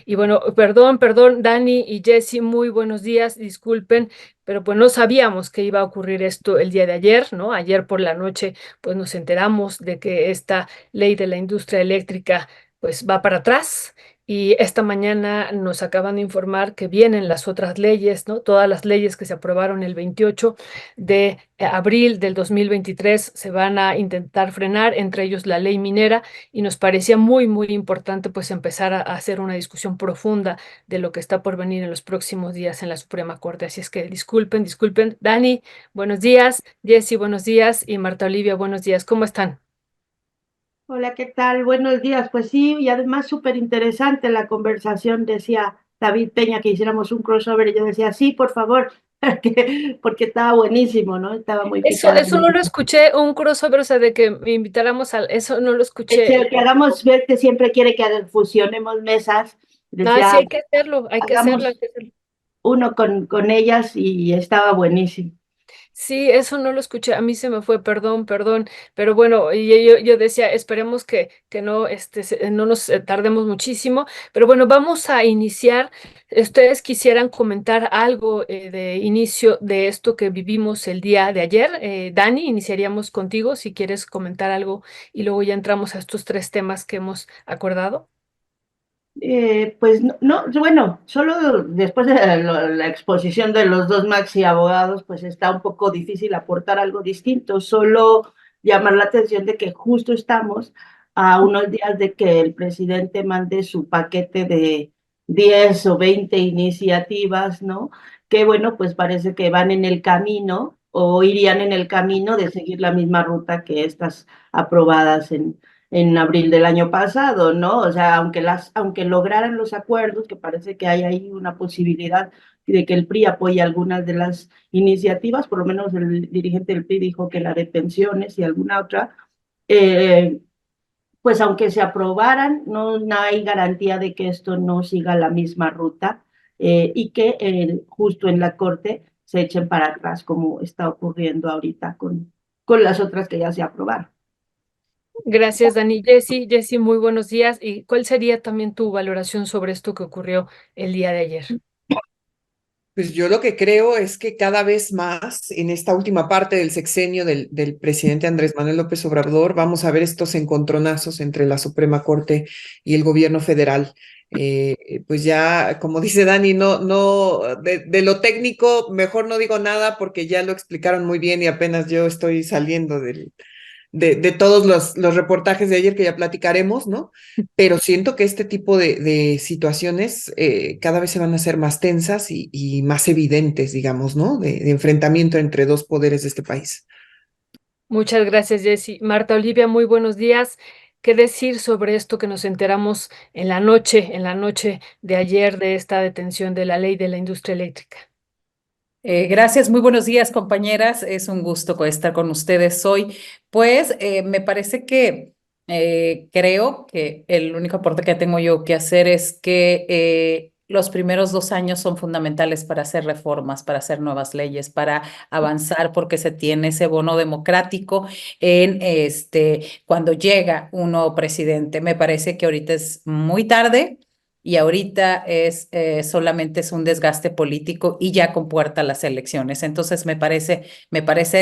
Y bueno, perdón, Dani y Jesse, muy buenos días, disculpen, pero pues no sabíamos que iba a ocurrir esto el día de ayer, ¿no? Ayer por la noche, pues nos enteramos de que esta ley de la industria eléctrica, pues va para atrás. Y esta mañana nos acaban de informar que vienen las otras leyes, ¿no? Todas las leyes que se aprobaron el 28 de abril del 2023 se van a intentar frenar, entre ellos la ley minera, y nos parecía muy importante pues empezar a hacer una discusión profunda de lo que está por venir en los próximos días en la Suprema Corte. Así es que disculpen. Dani, buenos días. Jessy, buenos días. Y Marta Olivia, buenos días. ¿Cómo están? Hola, ¿qué tal? Buenos días. Pues sí, y además súper interesante la conversación. Decía David Peña que hiciéramos un crossover y yo decía, sí, por favor, porque estaba buenísimo, ¿no? Estaba muy picada. Eso no lo escuché, un crossover, o sea, de que me invitáramos a eso no lo escuché. Que hagamos ver que siempre quiere que fusionemos mesas. Ah, sí, Decía, hay que hacerlo, hay hagamos que hacerlo. uno con ellas y estaba buenísimo. Sí, eso no lo escuché, a mí se me fue, perdón, pero bueno, y yo decía, esperemos que no, no nos tardemos muchísimo, pero bueno, vamos a iniciar. ¿Ustedes quisieran comentar algo de inicio de esto que vivimos el día de ayer? Dani, iniciaríamos contigo si quieres comentar algo y luego ya entramos a estos tres temas que hemos acordado. Pues no, bueno, solo después de la exposición de los dos maxi abogados, pues está un poco difícil aportar algo distinto, solo llamar la atención de que justo estamos a unos días de que el presidente mande su paquete de 10 o 20 iniciativas, ¿no? Que bueno, pues parece que van en el camino o irían en el camino de seguir la misma ruta que estas aprobadas en abril del año pasado, ¿no? O sea, aunque lograran los acuerdos, que parece que hay ahí una posibilidad de que el PRI apoye algunas de las iniciativas, por lo menos el dirigente del PRI dijo que la de pensiones y alguna otra, eh, pues aunque se aprobaran, no hay garantía de que esto no siga la misma ruta y que justo en la Corte se echen para atrás, como está ocurriendo ahorita con las otras que ya se aprobaron. Gracias, Dani. Jessy, muy buenos días. ¿Y cuál sería también tu valoración sobre esto que ocurrió el día de ayer? Pues yo lo que creo es que cada vez más en esta última parte del sexenio del presidente Andrés Manuel López Obrador vamos a ver estos encontronazos entre la Suprema Corte y el gobierno federal. Pues ya, como dice Dani, de lo técnico mejor no digo nada porque ya lo explicaron muy bien y apenas yo estoy saliendo de todos los reportajes de ayer que ya platicaremos, ¿no? Pero siento que este tipo de situaciones cada vez se van a hacer más tensas y más evidentes, digamos, ¿no? De enfrentamiento entre dos poderes de este país. Muchas gracias, Jessy. Marta Olivia, muy buenos días. ¿Qué decir sobre esto que nos enteramos en la noche de ayer de esta detención de la ley de la industria eléctrica? Gracias, muy buenos días, compañeras. Es un gusto estar con ustedes hoy. Pues me parece que creo que el único aporte que tengo yo que hacer es que los primeros 2 años son fundamentales para hacer reformas, para hacer nuevas leyes, para avanzar, porque se tiene ese bono democrático en cuando llega un nuevo presidente. Me parece que ahorita es muy tarde y ahorita solamente es un desgaste político y ya compuerta las elecciones. Entonces me parece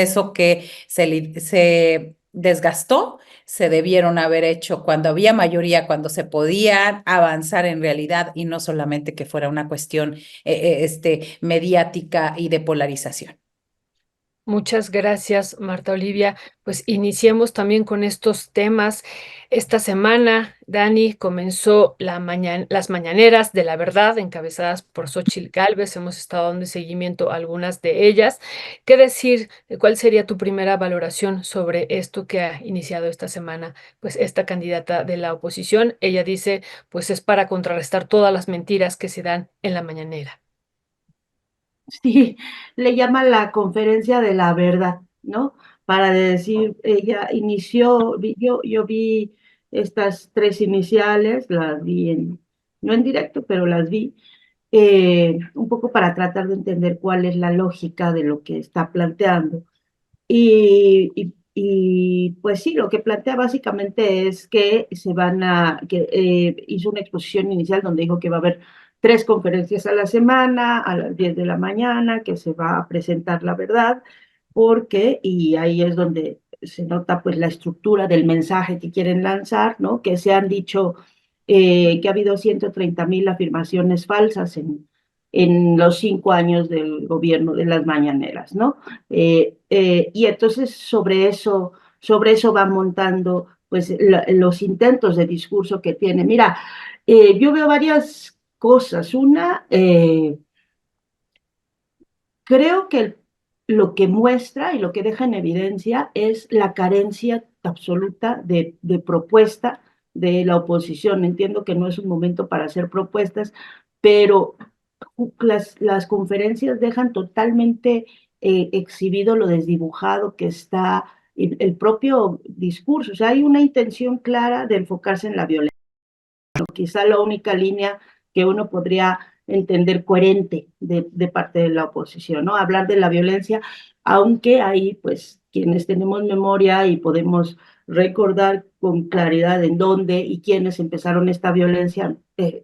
eso que se desgastó, se debieron haber hecho cuando había mayoría, cuando se podía avanzar en realidad y no solamente que fuera una cuestión mediática y de polarización. Muchas gracias, Marta Olivia. Pues iniciemos también con estos temas. Esta semana, Dani, comenzó las mañaneras de la verdad, encabezadas por Xóchitl Gálvez. Hemos estado dando seguimiento a algunas de ellas. ¿Qué decir? ¿Cuál sería tu primera valoración sobre esto que ha iniciado esta semana? Pues esta candidata de la oposición, ella dice, pues es para contrarrestar todas las mentiras que se dan en la mañanera. Sí, le llama la conferencia de la verdad, ¿no? Para decir, ella inició, yo vi estas tres iniciales, las vi no en directo, pero las vi, un poco para tratar de entender cuál es la lógica de lo que está planteando. Y y pues sí, lo que plantea básicamente es que hizo una exposición inicial donde dijo que va a haber 3 conferencias a la semana, a las 10 de la mañana, que se va a presentar la verdad, porque, y ahí es donde se nota pues la estructura del mensaje que quieren lanzar, ¿no? Que se han dicho que ha habido 130,000 afirmaciones falsas en los 5 años del gobierno de las mañaneras, ¿no? Y entonces sobre eso van montando pues los intentos de discurso que tiene. Mira, yo veo varias cosas. Una, creo que lo que muestra y lo que deja en evidencia es la carencia absoluta de propuesta de la oposición. Entiendo que no es un momento para hacer propuestas, pero las conferencias dejan totalmente exhibido lo desdibujado que está el propio discurso. O sea, hay una intención clara de enfocarse en la violencia. Quizá la única línea que uno podría entender coherente de parte de la oposición, ¿no? Hablar de la violencia, aunque ahí, pues, quienes tenemos memoria y podemos recordar con claridad en dónde y quiénes empezaron esta violencia,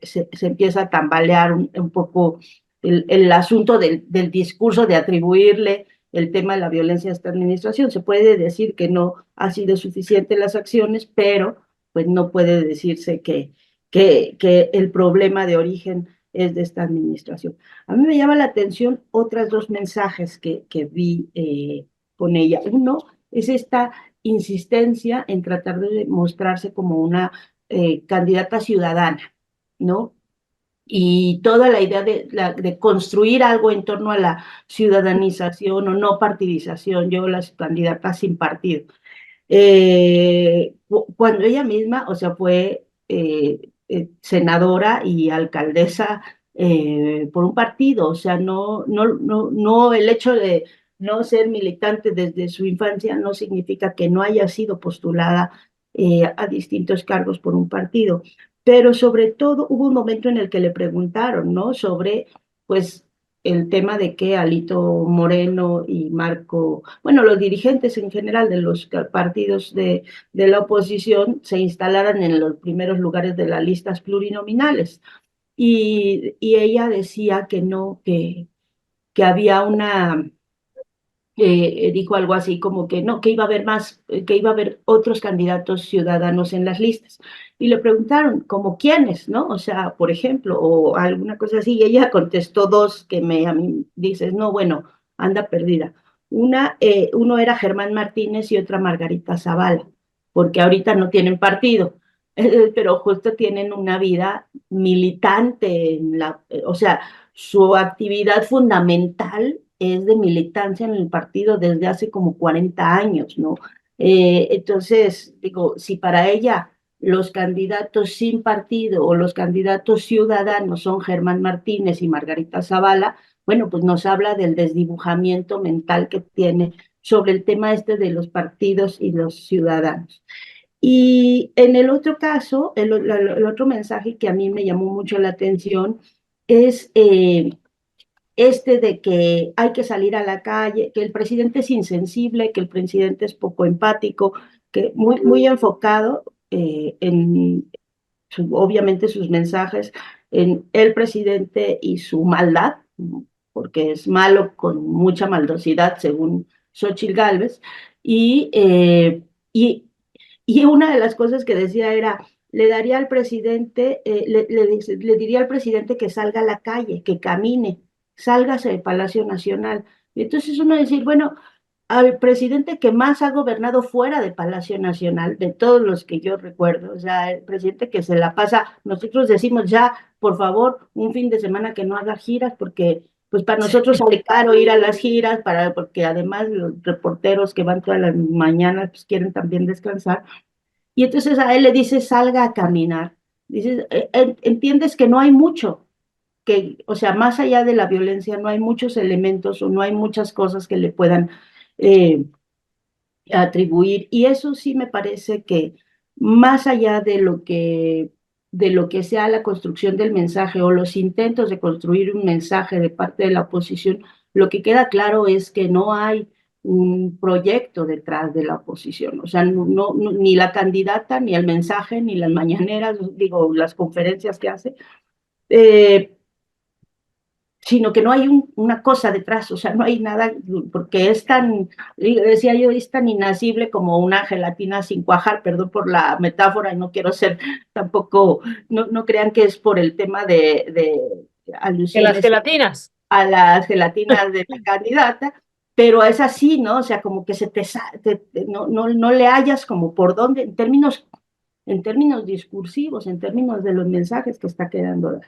se empieza a tambalear un poco el asunto del discurso de atribuirle el tema de la violencia a esta administración. Se puede decir que no ha sido suficiente las acciones, pero pues no puede decirse que el problema de origen es de esta administración. A mí me llama la atención otras dos mensajes que vi con ella. Uno es esta insistencia en tratar de mostrarse como una candidata ciudadana, ¿no? Y toda la idea de construir algo en torno a la ciudadanización o no partidización, yo las candidatas sin partido. Cuando ella misma, o sea, fue senadora y alcaldesa por un partido, o sea, no, el hecho de no ser militante desde su infancia no significa que no haya sido postulada a distintos cargos por un partido, pero sobre todo hubo un momento en el que le preguntaron, ¿no? Sobre, pues, el tema de que Alito Moreno y Marco, bueno, los dirigentes en general de los partidos de la oposición se instalaran en los primeros lugares de las listas plurinominales. Y ella decía que no, que había dijo algo así como que no, que iba a haber que iba a haber otros candidatos ciudadanos en las listas. Y le preguntaron, ¿como quiénes, no? O sea, por ejemplo, o alguna cosa así, y ella contestó dos que a mí dices, no, bueno, anda perdida. Uno era Germán Martínez y otra Margarita Zavala, porque ahorita no tienen partido, pero justo tienen una vida militante, o sea, su actividad fundamental es de militancia en el partido desde hace como 40 años, ¿no? Entonces, digo, si para ella los candidatos sin partido o los candidatos ciudadanos son Germán Martínez y Margarita Zavala, bueno, pues nos habla del desdibujamiento mental que tiene sobre el tema este de los partidos y los ciudadanos. Y en el otro caso, el otro mensaje que a mí me llamó mucho la atención es este de que hay que salir a la calle, que el presidente es insensible, que el presidente es poco empático, que muy enfocado obviamente sus mensajes en el presidente y su maldad, porque es malo con mucha maldosidad, según Xochitl Gálvez, y, eh, y, y una de las cosas que decía era, le daría al presidente, le diría al presidente que salga a la calle, que camine, sálgase del Palacio Nacional. Y entonces uno decir, bueno, al presidente que más ha gobernado fuera de Palacio Nacional, de todos los que yo recuerdo, o sea, el presidente que se la pasa, nosotros decimos ya, por favor, un fin de semana que no haga giras, porque pues para nosotros sale caro ir a las giras, porque además los reporteros que van todas las mañanas pues quieren también descansar, y entonces a él le dice salga a caminar, dices, entiendes que no hay mucho, o sea, más allá de la violencia, no hay muchos elementos o no hay muchas cosas que le puedan eh, atribuir. Y eso sí me parece que más allá de lo que sea la construcción del mensaje o los intentos de construir un mensaje de parte de la oposición, lo que queda claro es que no hay un proyecto detrás de la oposición. O sea, ni la candidata, ni el mensaje, ni las mañaneras, digo, las conferencias que hace, eh, sino que no hay una cosa detrás, o sea, no hay nada, porque es tan, decía yo, es tan inasible como una gelatina sin cuajar, perdón por la metáfora, y no quiero ser tampoco, no crean que es por el tema de Que las alusiones gelatinas. a las gelatinas de la candidata, pero es así, ¿no? O sea, como que no le hallas como por dónde, en términos discursivos, en términos de los mensajes que está quedando.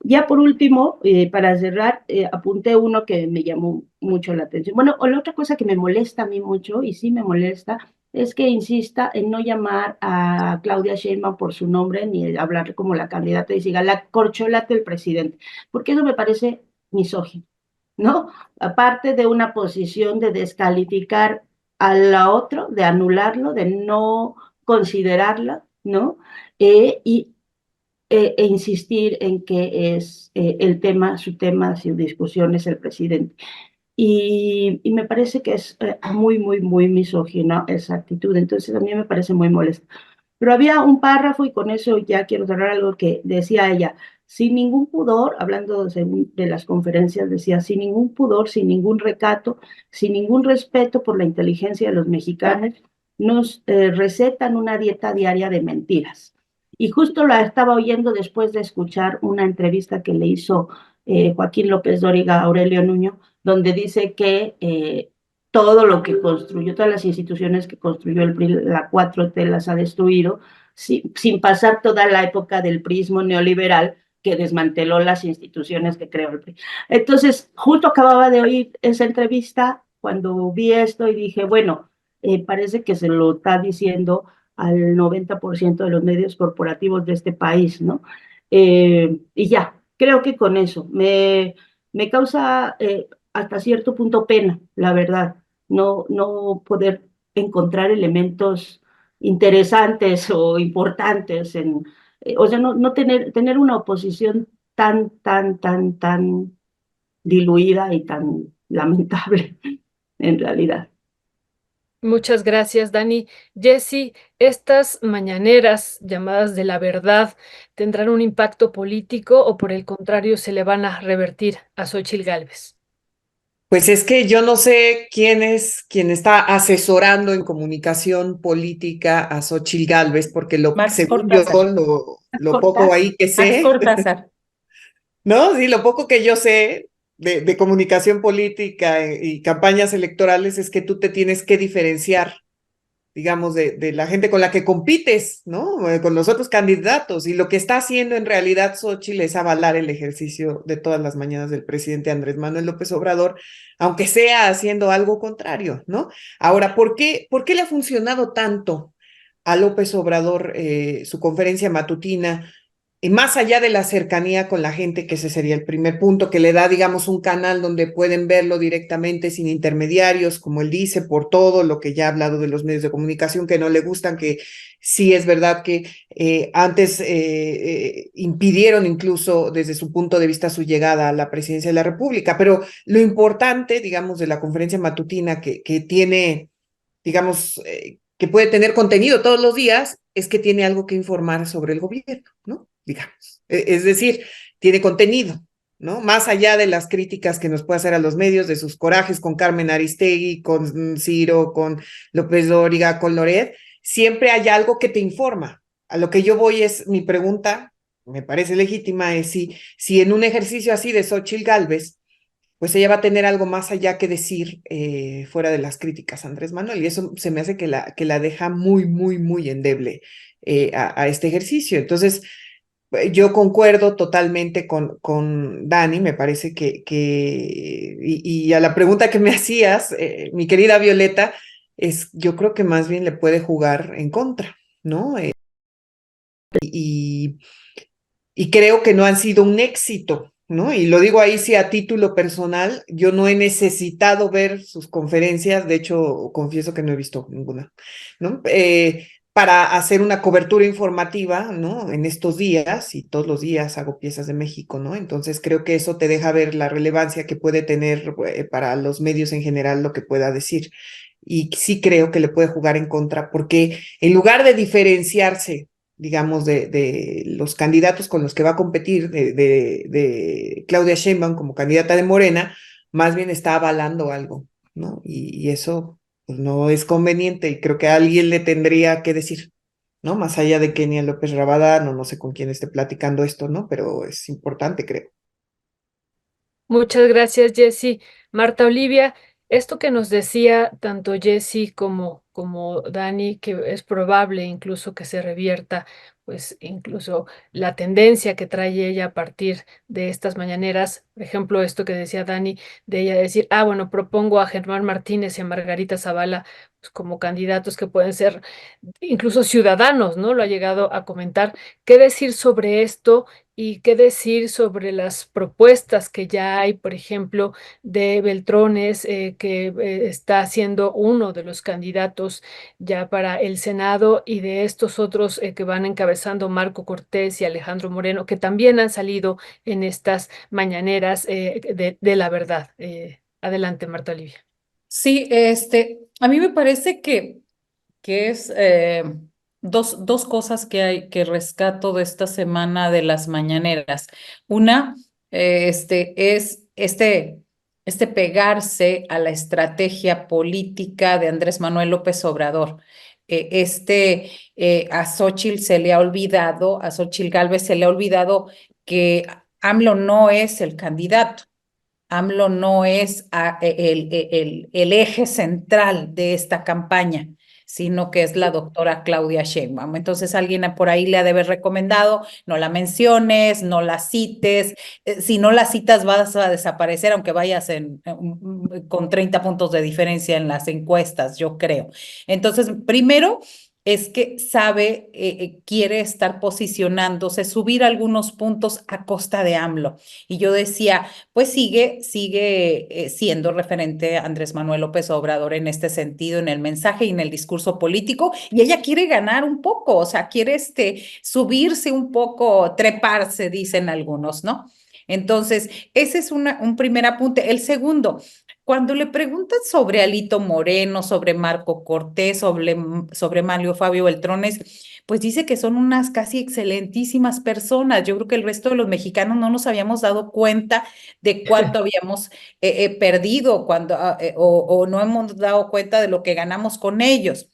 Ya por último, para cerrar, apunté uno que me llamó mucho la atención. Bueno, o la otra cosa que me molesta a mí mucho, y sí me molesta, es que insista en no llamar a Claudia Sheinbaum por su nombre, ni hablar como la candidata y diga la corcholata del presidente, porque eso me parece misógino, ¿no? Aparte de una posición de descalificar a la otra, de anularlo, de no considerarla, ¿no? Y insistir en que es el tema, su discusión es el presidente. Y me parece que es muy misógina esa actitud, entonces a mí me parece muy molesto. Pero había un párrafo, y con eso ya quiero cerrar, algo que decía ella, sin ningún pudor, hablando de las conferencias, decía, sin ningún pudor, sin ningún recato, sin ningún respeto por la inteligencia de los mexicanos, nos recetan una dieta diaria de mentiras. Y justo la estaba oyendo después de escuchar una entrevista que le hizo Joaquín López Dóriga a Aurelio Nuño, donde dice que todo lo que construyó, todas las instituciones que construyó el PRI, la 4T las ha destruido, sin pasar toda la época del prismo neoliberal que desmanteló las instituciones que creó el PRI. Entonces, justo acababa de oír esa entrevista cuando vi esto y dije, bueno, parece que se lo está diciendo al 90% de los medios corporativos de este país, ¿no? Y ya, creo que con eso me causa hasta cierto punto pena, la verdad, no poder encontrar elementos interesantes o importantes o sea, no tener una oposición tan diluida y tan lamentable en realidad. Muchas gracias, Dani. Jessy, estas mañaneras llamadas de la verdad tendrán un impacto político o por el contrario se le van a revertir a Xóchitl Gálvez. Pues es que yo no sé quién es quien está asesorando en comunicación política a Xóchitl Gálvez, porque Marx según yo, Cortázar. lo poco Cortázar. ahí que Marx sé, Cortázar. ¿no? Sí, lo poco que yo sé de comunicación política y campañas electorales es que tú te tienes que diferenciar, digamos, de la gente con la que compites, ¿no? Con los otros candidatos. Y lo que está haciendo en realidad Xóchitl es avalar el ejercicio de todas las mañanas del presidente Andrés Manuel López Obrador, aunque sea haciendo algo contrario, ¿no? Ahora, por qué le ha funcionado tanto a López Obrador su conferencia matutina? Y más allá de la cercanía con la gente, que ese sería el primer punto, que le da, digamos, un canal donde pueden verlo directamente sin intermediarios, como él dice, por todo lo que ya ha hablado de los medios de comunicación que no le gustan, que sí es verdad que antes impidieron incluso desde su punto de vista su llegada a la presidencia de la República, pero lo importante, digamos, de la conferencia matutina que tiene, digamos, que puede tener contenido todos los días, es que tiene algo que informar sobre el gobierno, ¿no? Digamos. Es decir, tiene contenido, ¿no? Más allá de las críticas que nos puede hacer a los medios, de sus corajes con Carmen Aristegui, con Ciro, con López Dóriga, con Loret, siempre hay algo que te informa. A lo que yo voy es, mi pregunta, me parece legítima, es si en un ejercicio así de Xóchitl Gálvez, pues ella va a tener algo más allá que decir fuera de las críticas a Andrés Manuel, y eso se me hace que la deja muy endeble a este ejercicio. Entonces, yo concuerdo totalmente con Dani, me parece y a la pregunta que me hacías, mi querida Violeta, yo creo que más bien le puede jugar en contra, ¿no? Y, y creo que no han sido un éxito, ¿no? Y lo digo ahí sí a título personal, yo no he necesitado ver sus conferencias, de hecho confieso que no he visto ninguna, ¿no? para hacer una cobertura informativa, ¿no? En estos días, y todos los días hago piezas de México, ¿no? Entonces creo que eso te deja ver la relevancia que puede tener para los medios en general lo que pueda decir. Y sí creo que le puede jugar en contra, porque en lugar de diferenciarse, digamos, de los candidatos con los que va a competir, de Claudia Sheinbaum como candidata de Morena, más bien está avalando algo, ¿no? Y eso pues no es conveniente y creo que alguien le tendría que decir, ¿no? Más allá de Kenia López Rabadán o no sé con quién esté platicando esto, ¿no? Pero es importante, creo. Muchas gracias, Jessy. Marta Olivia, esto que nos decía tanto Jessy como Dani, que es probable incluso que se revierta, pues incluso la tendencia que trae ella a partir de estas mañaneras, por ejemplo, esto que decía Dani, de ella decir, bueno, propongo a Germán Martínez y a Margarita Zavala pues, como candidatos que pueden ser incluso ciudadanos, ¿no? Lo ha llegado a comentar. ¿Qué decir sobre esto? ¿Y qué decir sobre las propuestas que ya hay, por ejemplo, de Beltrones, que está siendo uno de los candidatos ya para el Senado, y de estos otros que van encabezando Marco Cortés y Alejandro Moreno, que también han salido en estas mañaneras de la verdad? Adelante, Marta Olivia. Sí, a mí me parece que es dos cosas que hay que rescato de esta semana de las mañaneras. Una, es este pegarse a la estrategia política de Andrés Manuel López Obrador. A Xóchitl se le ha olvidado, a Xóchitl Gálvez se le ha olvidado que AMLO no es el candidato. AMLO no es el eje central de esta campaña, sino que es la doctora Claudia Sheinbaum. Entonces alguien por ahí le ha de haber recomendado, no la menciones, no la cites, si no la citas vas a desaparecer, aunque vayas con 30 puntos de diferencia en las encuestas, yo creo. Entonces, primero es que sabe, quiere estar posicionándose, subir algunos puntos a costa de AMLO. Y yo decía, pues sigue siendo referente Andrés Manuel López Obrador en este sentido, en el mensaje y en el discurso político, y ella quiere ganar un poco, o sea, quiere subirse un poco, treparse, dicen algunos, ¿no? Entonces, ese es un primer apunte. El segundo, cuando le preguntan sobre Alito Moreno, sobre Marco Cortés, sobre Mario Fabio Beltrones, pues dice que son unas casi excelentísimas personas. Yo creo que el resto de los mexicanos no nos habíamos dado cuenta de cuánto habíamos perdido o no hemos dado cuenta de lo que ganamos con ellos.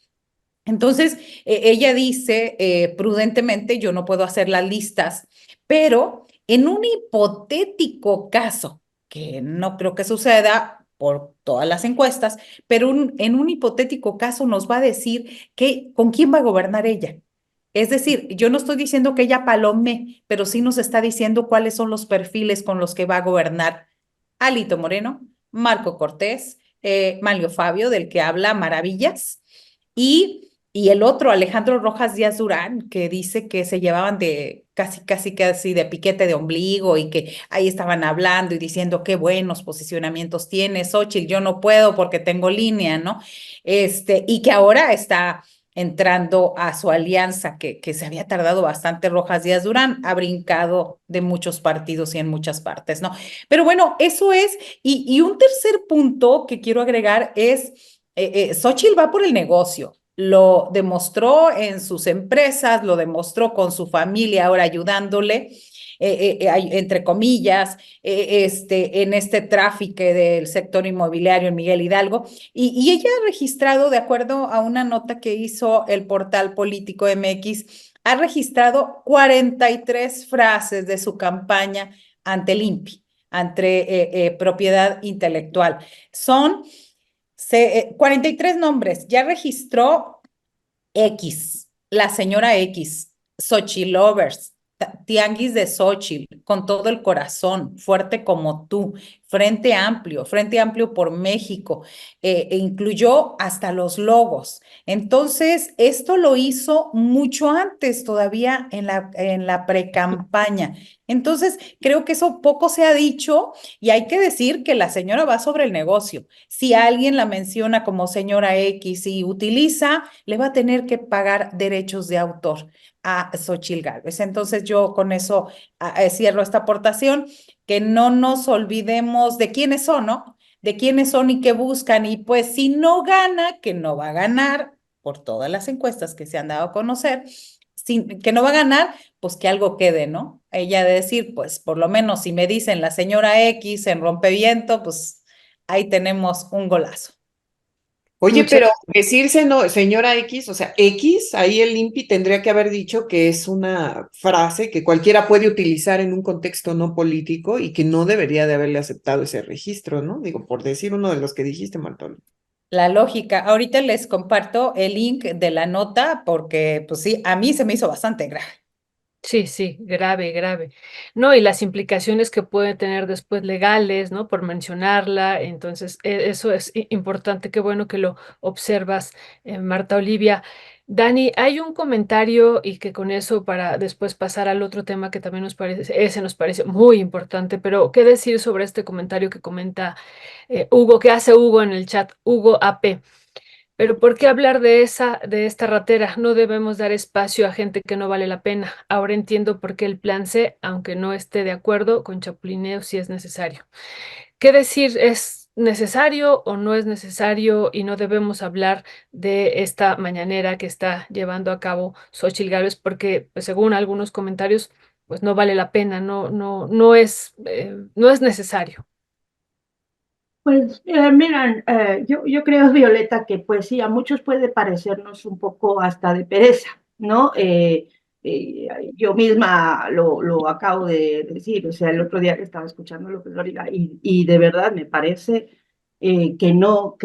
Entonces, ella dice prudentemente, yo no puedo hacer las listas, pero en un hipotético caso, que no creo que suceda por todas las encuestas, pero en un hipotético caso nos va a decir con quién va a gobernar ella. Es decir, yo no estoy diciendo que ella palome, pero sí nos está diciendo cuáles son los perfiles con los que va a gobernar Alito Moreno, Marco Cortés, Mario Fabio, del que habla maravillas, y el otro, Alejandro Rojas Díaz Durán, que dice que se llevaban de casi de piquete de ombligo y que ahí estaban hablando y diciendo qué buenos posicionamientos tiene Xóchitl, yo no puedo porque tengo línea, ¿no? Y que ahora está entrando a su alianza, que se había tardado bastante Rojas Díaz Durán, ha brincado de muchos partidos y en muchas partes, ¿no? Pero bueno, eso es, y un tercer punto que quiero agregar es, Xóchitl va por el negocio. Lo demostró en sus empresas, lo demostró con su familia, ahora ayudándole, entre comillas, en este tráfico del sector inmobiliario en Miguel Hidalgo. Y ella ha registrado, de acuerdo a una nota que hizo el portal Político MX, ha registrado 43 frases de su campaña ante el INPI, ante propiedad intelectual. Son 43 nombres. Ya registró X, la señora X, Xochitl Lovers, Tianguis de Xochitl, con todo el corazón, fuerte como tú, Frente Amplio por México, e incluyó hasta los logos. Entonces, esto lo hizo mucho antes, todavía en la precampaña. Entonces, creo que eso poco se ha dicho y hay que decir que la señora va sobre el negocio. Si alguien la menciona como señora X y utiliza, le va a tener que pagar derechos de autor a Xóchitl Gálvez. Entonces, yo con eso cierro esta aportación, que no nos olvidemos de quiénes son, ¿no? De quiénes son y qué buscan. Y pues si no gana, que no va a ganar por todas las encuestas que se han dado a conocer, que no va a ganar, pues que algo quede, ¿no? Ella de decir, pues por lo menos si me dicen la señora X en Rompeviento, pues ahí tenemos un golazo. Oye, Muchas, pero decirse no, señora X, o sea, X, ahí el INPI tendría que haber dicho que es una frase que cualquiera puede utilizar en un contexto no político y que no debería de haberle aceptado ese registro, ¿no? Digo, por decir uno de los que dijiste, Martón. La lógica. Ahorita les comparto el link de la nota porque, pues sí, a mí se me hizo bastante grave. sí, sí, grave, grave. No, y las implicaciones que puede tener después legales, ¿no? Por mencionarla. Entonces, eso es importante. Qué bueno que lo observas, Marta Olivia. Dani, hay un comentario y que con eso para después pasar al otro tema que también nos parece, ese nos parece muy importante, pero ¿qué decir sobre este comentario que comenta Hugo, que hace Hugo en el chat, Hugo AP? Pero ¿por qué hablar de esta ratera? No debemos dar espacio a gente que no vale la pena. Ahora entiendo por qué el plan C, aunque no esté de acuerdo con chapulineo, sí es necesario. ¿Qué decir? ¿Es necesario o no es necesario? Y no debemos hablar de esta mañanera que está llevando a cabo Xóchitl Gálvez, porque pues, según algunos comentarios, pues no vale la pena, no es necesario. Pues miran, yo creo, Violeta, que pues sí, a muchos puede parecernos un poco hasta de pereza, ¿no? Yo misma lo acabo de decir, o sea, el otro día que estaba escuchando López Dóriga y de verdad me parece que no, o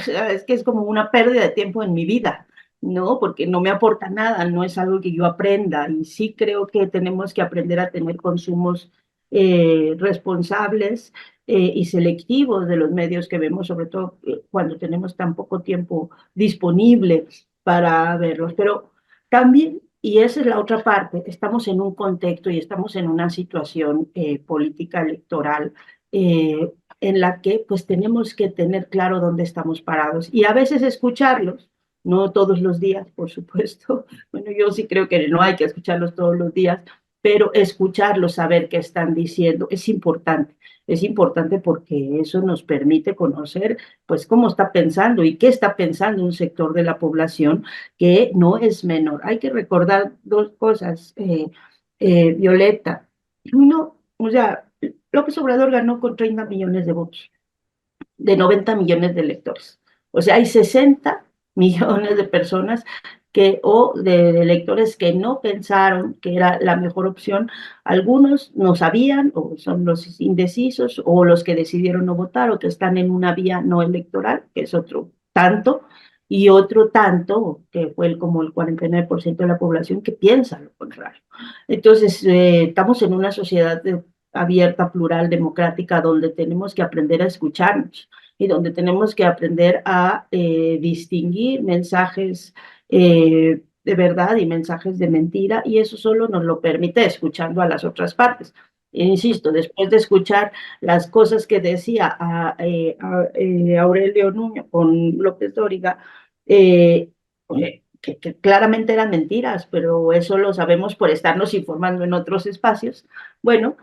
sea, es que es como una pérdida de tiempo en mi vida, ¿no? Porque no me aporta nada, no es algo que yo aprenda y sí creo que tenemos que aprender a tener consumos responsables y selectivos de los medios que vemos, sobre todo cuando tenemos tan poco tiempo disponible para verlos. Pero también, y esa es la otra parte, estamos en un contexto y estamos en una situación política electoral en la que pues tenemos que tener claro dónde estamos parados y a veces escucharlos, no todos los días, por supuesto. Bueno, yo sí creo que no hay que escucharlos todos los días, pero escucharlos, saber qué están diciendo, es importante. Es importante porque eso nos permite conocer, pues, cómo está pensando y qué está pensando un sector de la población que no es menor. Hay que recordar dos cosas, Violeta. Uno, o sea, López Obrador ganó con 30 millones de votos, de 90 millones de electores. O sea, hay 60 millones de personas o de electores que no pensaron que era la mejor opción. Algunos no sabían, o son los indecisos, o los que decidieron no votar, o que están en una vía no electoral, que es otro tanto, y otro tanto, que fue como el 49% de la población, que piensa lo contrario. Entonces, estamos en una sociedad abierta, plural, democrática, donde tenemos que aprender a escucharnos y donde tenemos que aprender a distinguir mensajes de verdad y mensajes de mentira, y eso solo nos lo permite escuchando a las otras partes. Insisto, después de escuchar las cosas que decía Aurelio Nuño con López Dóriga, eh, que claramente eran mentiras, pero eso lo sabemos por estarnos informando en otros espacios. Bueno,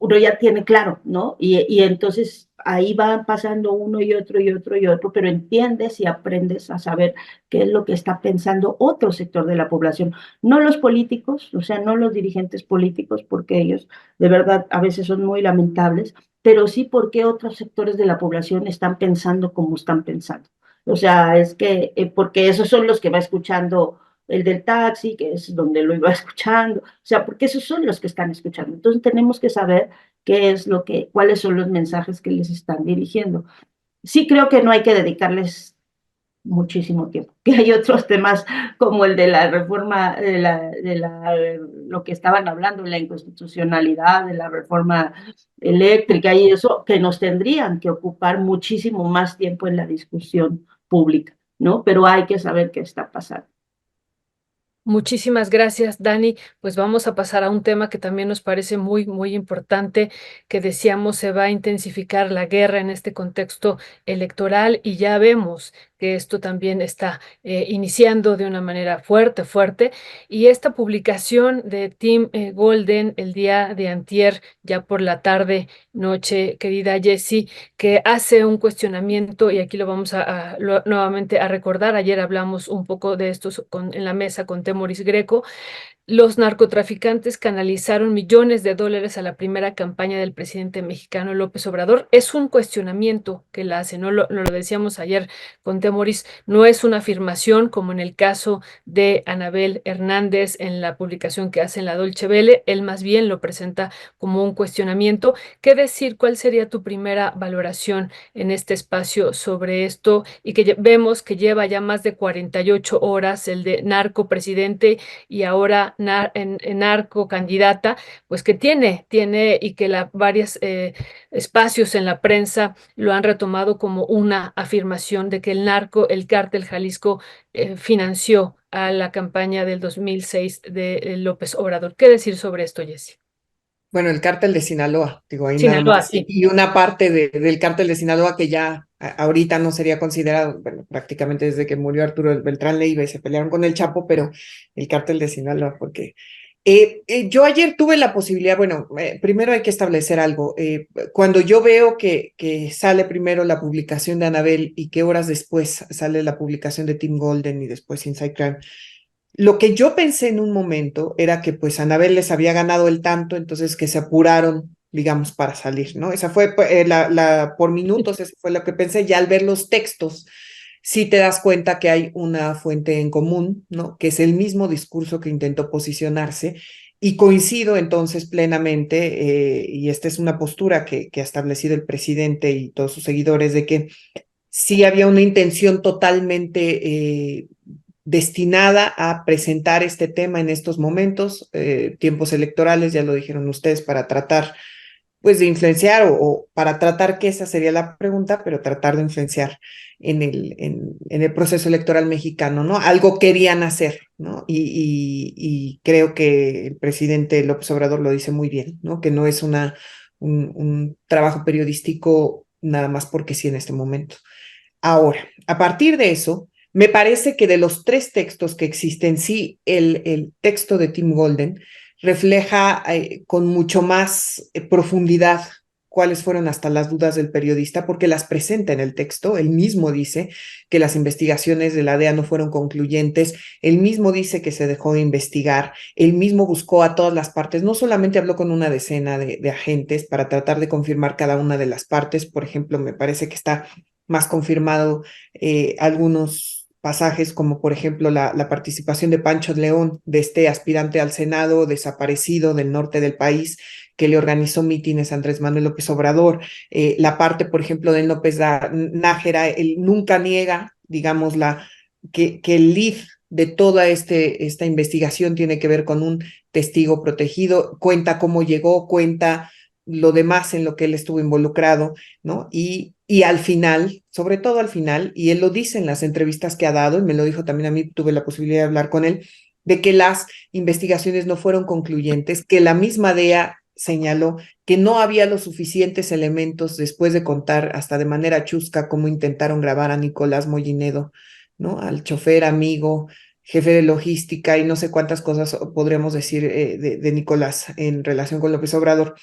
uno ya tiene claro, ¿no? Y entonces ahí van pasando uno y otro y otro y otro, pero entiendes y aprendes a saber qué es lo que está pensando otro sector de la población, no los políticos, o sea, no los dirigentes políticos, porque ellos de verdad a veces son muy lamentables, pero sí porque otros sectores de la población están pensando como están pensando. O sea, es que, porque esos son los que va escuchando el del taxi, que es donde lo iba escuchando, o sea, porque esos son los que están escuchando. Entonces tenemos que saber cuáles son los mensajes que les están dirigiendo. Sí creo que no hay que dedicarles muchísimo tiempo, que hay otros temas como el de la reforma, de la lo que estaban hablando, la inconstitucionalidad de la reforma eléctrica y eso, que nos tendrían que ocupar muchísimo más tiempo en la discusión pública, ¿no? Pero hay que saber qué está pasando. Muchísimas gracias, Dani. Pues vamos a pasar a un tema que también nos parece muy, muy importante, que decíamos se va a intensificar la guerra en este contexto electoral y ya vemos que esto también está iniciando de una manera fuerte, fuerte. Y esta publicación de Tim Golden el día de antier, ya por la tarde, noche, querida Jessie, que hace un cuestionamiento y aquí lo vamos nuevamente a recordar. Ayer hablamos un poco de esto en la mesa con Temoris Greco. Los narcotraficantes canalizaron millones de dólares a la primera campaña del presidente mexicano López Obrador. Es un cuestionamiento que la hace, no lo decíamos ayer con Temoris, no es una afirmación como en el caso de Anabel Hernández en la publicación que hace en la Dolce Vele, él más bien lo presenta como un cuestionamiento. ¿Qué decir? ¿Cuál sería tu primera valoración en este espacio sobre esto? Y que vemos que lleva ya más de 48 horas el de narco presidente y ahora en narco candidata, pues que tiene y que varios espacios en la prensa lo han retomado como una afirmación de que el narco, el cártel Jalisco, financió a la campaña del 2006 de López Obrador. ¿Qué decir sobre esto, Jessy? Bueno, el cártel de Sinaloa, digo, ahí nada Sinaloa, más. sí. Y una parte del cártel de Sinaloa que ya ahorita no sería considerado, bueno, prácticamente desde que murió Arturo Beltrán Leiva y se pelearon con el Chapo, pero el cártel de Sinaloa, porque yo ayer tuve la posibilidad, bueno, primero hay que establecer algo. Cuando yo veo que sale primero la publicación de Anabel y que horas después sale la publicación de Tim Golden y después Inside Crime, lo que yo pensé en un momento era que pues Anabel les había ganado el tanto, entonces que se apuraron, digamos, para salir, ¿no? Esa fue por minutos, eso fue lo que pensé. Ya al ver los textos, sí te das cuenta que hay una fuente en común, ¿no? Que es el mismo discurso que intentó posicionarse. Y coincido entonces plenamente, y esta es una postura que ha establecido el presidente y todos sus seguidores, de que sí había una intención totalmente destinada a presentar este tema en estos momentos, tiempos electorales, ya lo dijeron ustedes, para tratar pues de influenciar o para tratar, que esa sería la pregunta, pero tratar de influenciar en el proceso electoral mexicano, ¿no? Algo querían hacer, ¿no? Y creo que el presidente López Obrador lo dice muy bien, ¿no? Que no es un trabajo periodístico nada más porque sí en este momento. Ahora, a partir de eso, me parece que de los tres textos que existen, sí, el texto de Tim Golden refleja con mucho más profundidad cuáles fueron hasta las dudas del periodista, porque las presenta en el texto. Él mismo dice que las investigaciones de la DEA no fueron concluyentes, él mismo dice que se dejó de investigar, él mismo buscó a todas las partes, no solamente habló con una decena de agentes para tratar de confirmar cada una de las partes. Por ejemplo, me parece que está más confirmado algunos pasajes, como por ejemplo la participación de Pancho León, de este aspirante al Senado desaparecido del norte del país, que le organizó mítines a Andrés Manuel López Obrador, la parte, por ejemplo, de López Nájera, él nunca niega, digamos, que el lead de toda esta investigación tiene que ver con un testigo protegido, cuenta cómo llegó, cuenta lo demás en lo que él estuvo involucrado, ¿no? Y al final, sobre todo al final, y él lo dice en las entrevistas que ha dado, y me lo dijo también a mí, tuve la posibilidad de hablar con él, de que las investigaciones no fueron concluyentes, que la misma DEA señaló que no había los suficientes elementos después de contar hasta de manera chusca cómo intentaron grabar a Nicolás Mollinedo, ¿no? Al chofer amigo, jefe de logística y no sé cuántas cosas podríamos decir de Nicolás en relación con López Obrador.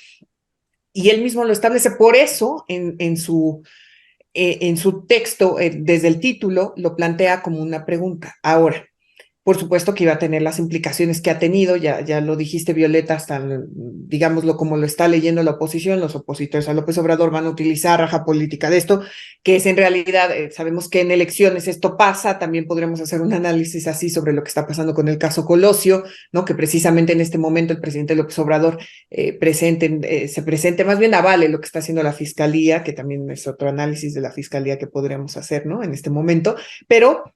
Y él mismo lo establece. Por eso, en su texto, desde el título, lo plantea como una pregunta. Ahora, por supuesto que iba a tener las implicaciones que ha tenido, ya lo dijiste, Violeta, hasta, digámoslo, como lo está leyendo la oposición, los opositores a López Obrador van a utilizar raja política de esto, que es en realidad, sabemos que en elecciones esto pasa. También podremos hacer un análisis así sobre lo que está pasando con el caso Colosio, ¿no? Que precisamente en este momento el presidente López Obrador se presente, más bien avale lo que está haciendo la Fiscalía, que también es otro análisis de la Fiscalía que podríamos hacer, ¿no? En este momento, pero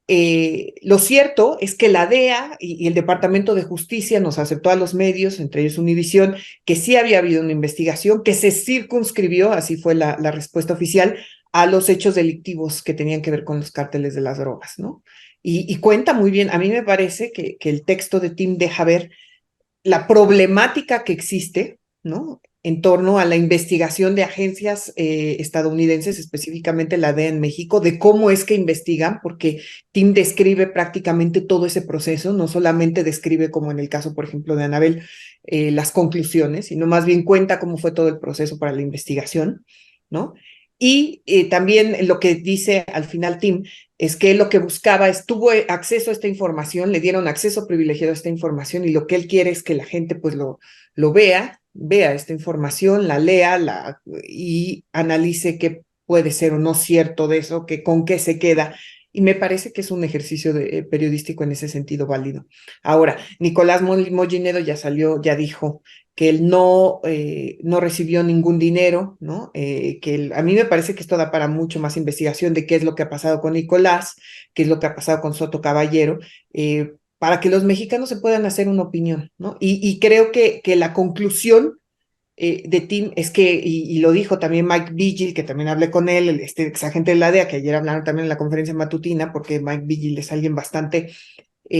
Lo cierto es que la DEA y el Departamento de Justicia nos aceptó a los medios, entre ellos Univisión, que sí había habido una investigación, que se circunscribió, así fue la respuesta oficial, a los hechos delictivos que tenían que ver con los cárteles de las drogas, ¿no? Y cuenta muy bien, a mí me parece que el texto de Tim deja ver la problemática que existe, ¿no? En torno a la investigación de agencias estadounidenses, específicamente la DEA en México, de cómo es que investigan, porque Tim describe prácticamente todo ese proceso, no solamente describe, como en el caso, por ejemplo, de Anabel, las conclusiones, sino más bien cuenta cómo fue todo el proceso para la investigación, ¿no? Y también lo que dice al final Tim es que él lo que buscaba es, tuvo acceso a esta información, le dieron acceso privilegiado a esta información y lo que él quiere es que la gente pues lo vea esta información, la lea y analice qué puede ser o no cierto de eso, que con qué se queda. Y me parece que es un ejercicio periodístico en ese sentido válido. Ahora, Nicolás Mollinedo ya salió, ya dijo que él no recibió ningún dinero, ¿no? A mí me parece que esto da para mucho más investigación de qué es lo que ha pasado con Nicolás, qué es lo que ha pasado con Soto Caballero, para que los mexicanos se puedan hacer una opinión, ¿no? Y creo que la conclusión de Tim es que, y lo dijo también Mike Vigil, que también hablé con él, este exagente de la DEA, que ayer hablaron también en la conferencia matutina, porque Mike Vigil es alguien bastante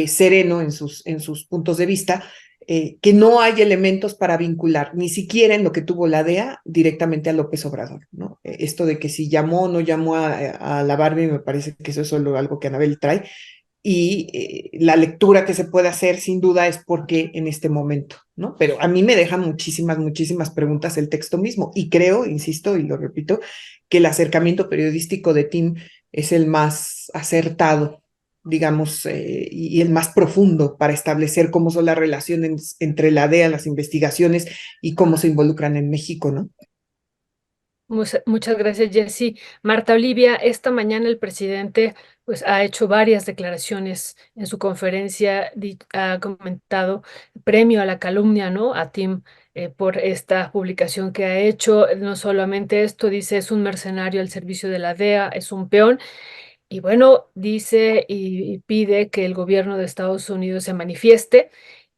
sereno en sus puntos de vista, que no hay elementos para vincular, ni siquiera en lo que tuvo la DEA, directamente a López Obrador, ¿no? Esto de que si llamó o no llamó a la Barbie, me parece que eso es solo algo que Anabel trae, y la lectura que se puede hacer sin duda es por qué en este momento, ¿no? Pero a mí me deja muchísimas preguntas el texto mismo y creo, insisto y lo repito, que el acercamiento periodístico de Tim es el más acertado, digamos, y el más profundo para establecer cómo son las relaciones entre la DEA, las investigaciones y cómo se involucran en México, ¿no? Muchas gracias, Jessy. Marta Olivia, esta mañana el presidente pues, ha hecho varias declaraciones en su conferencia, ha comentado premio a la calumnia, ¿no? A Tim por esta publicación que ha hecho. No solamente esto, dice, es un mercenario al servicio de la DEA, es un peón. Y bueno, dice y pide que el gobierno de Estados Unidos se manifieste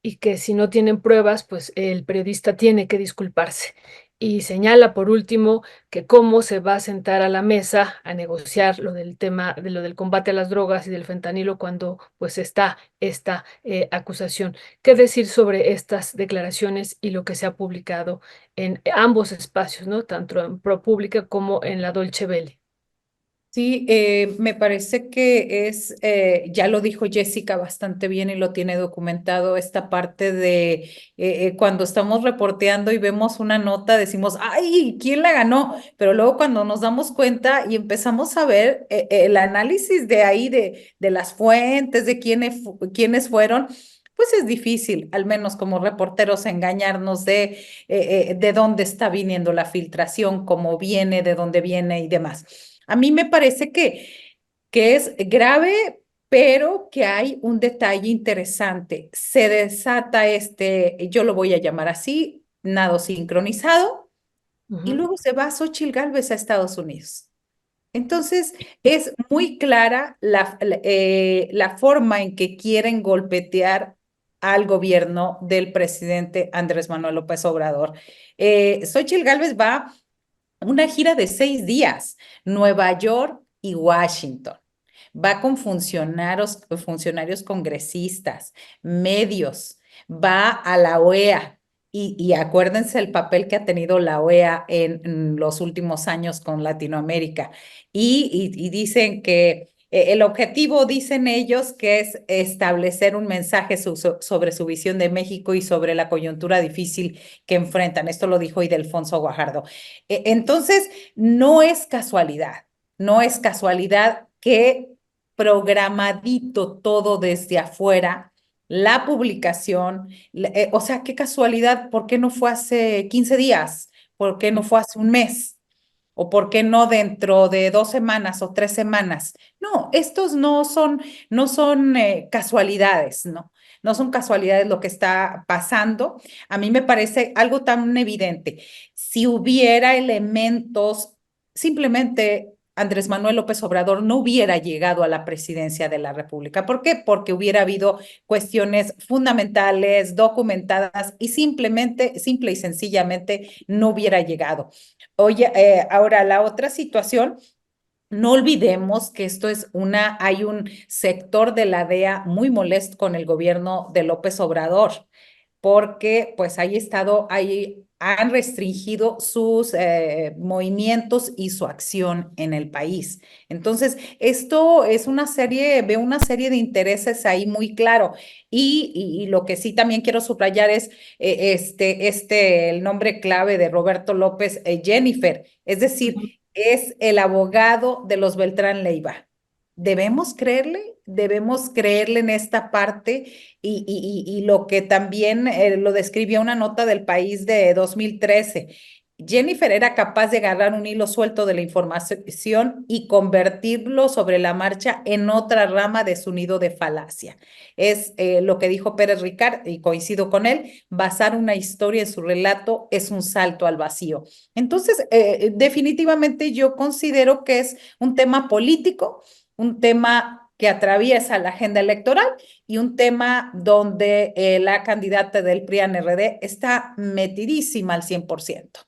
y que si no tienen pruebas, pues el periodista tiene que disculparse. Y señala por último que cómo se va a sentar a la mesa a negociar lo del tema de lo del combate a las drogas y del fentanilo cuando pues está esta acusación. ¿Qué decir sobre estas declaraciones y lo que se ha publicado en ambos espacios, ¿no? Tanto en ProPublica como en la Dolce Vele? Sí, me parece que ya lo dijo Jessica bastante bien y lo tiene documentado, esta parte de cuando estamos reporteando y vemos una nota, decimos, ay, ¿quién la ganó? Pero luego cuando nos damos cuenta y empezamos a ver el análisis de ahí, de las fuentes, de quiénes fueron, pues es difícil, al menos como reporteros, engañarnos de dónde está viniendo la filtración, cómo viene, de dónde viene y demás. A mí me parece que es grave, pero que hay un detalle interesante. Se desata yo lo voy a llamar así, nado sincronizado, y Ujú. luego se va Xóchitl Gálvez a Estados Unidos. Entonces, es muy clara la forma en que quieren golpetear al gobierno del presidente Andrés Manuel López Obrador. Xóchitl Gálvez va una gira de 6 días, Nueva York y Washington. Va con funcionarios congresistas, medios, va a la OEA. Y acuérdense el papel que ha tenido la OEA en los últimos años con Latinoamérica. Y dicen que el objetivo, dicen ellos, que es establecer un mensaje sobre su visión de México y sobre la coyuntura difícil que enfrentan. Esto lo dijo Ildefonso Guajardo. Entonces, no es casualidad que programadito todo desde afuera, la publicación, o sea, qué casualidad, ¿por qué no fue hace 15 días? ¿Por qué no fue hace un mes? ¿O por qué no dentro de 2 semanas o 3 semanas? No, estos no son casualidades, ¿no? No son casualidades lo que está pasando. A mí me parece algo tan evidente. Si hubiera elementos simplemente Andrés Manuel López Obrador no hubiera llegado a la presidencia de la República. ¿Por qué? Porque hubiera habido cuestiones fundamentales, documentadas y simplemente, simple y sencillamente no hubiera llegado. Oye, ahora la otra situación, no olvidemos que hay un sector de la DEA muy molesto con el gobierno de López Obrador, porque pues ahí han restringido sus movimientos y su acción en el país. Entonces, esto es veo una serie de intereses ahí muy claro. Y lo que sí también quiero subrayar es el nombre clave de Roberto López, Jennifer, es decir, es el abogado de los Beltrán Leiva. Debemos creerle en esta parte y lo que también lo describía una nota del País de 2013. Jennifer era capaz de agarrar un hilo suelto de la información y convertirlo sobre la marcha en otra rama de su nido de falacia. Es lo que dijo Pérez Ricard, y coincido con él, basar una historia en su relato es un salto al vacío. Entonces, definitivamente yo considero que es un tema político, un tema que atraviesa la agenda electoral y un tema donde la candidata del PRI-PAN-RD está metidísima al 100%.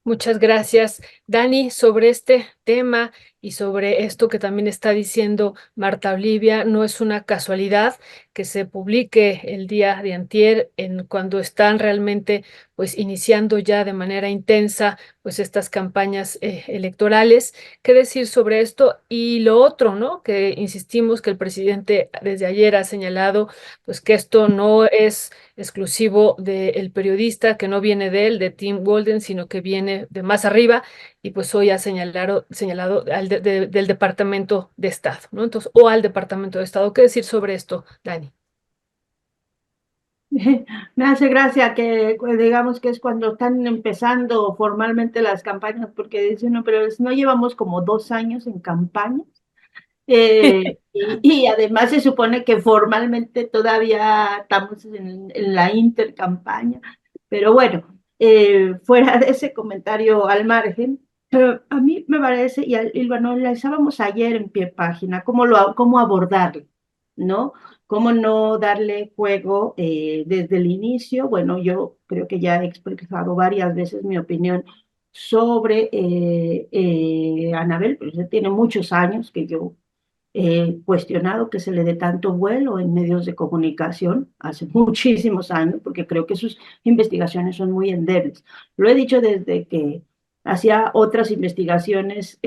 Muchas gracias, Dani, sobre este tema y sobre esto que también está diciendo Marta Olivia. No es una casualidad que se publique el día de antier, cuando están realmente pues iniciando ya de manera intensa pues estas campañas electorales. ¿Qué decir sobre esto? Y lo otro, ¿no? Que insistimos que el presidente desde ayer ha señalado pues que esto no es exclusivo del periodista, que no viene de él, de Tim Golden, sino que viene de más arriba, y pues hoy ha señalado del Departamento de Estado, ¿no? Entonces, o al Departamento de Estado. ¿Qué decir sobre esto, Dani? Me hace gracia que pues, digamos que es cuando están empezando formalmente las campañas, porque dicen, no, pero no llevamos como 2 años en campaña. Y además se supone que formalmente todavía estamos en la intercampaña, pero bueno, fuera de ese comentario al margen, a mí me parece, y lo analizábamos ayer en pie página, cómo abordarlo, ¿no? Cómo no darle juego desde el inicio. Bueno, yo creo que ya he expresado varias veces mi opinión sobre Anabel, pero ya tiene muchos años que yo cuestionado que se le dé tanto vuelo en medios de comunicación hace muchísimos años, porque creo que sus investigaciones son muy endebles. Lo he dicho desde que hacía otras investigaciones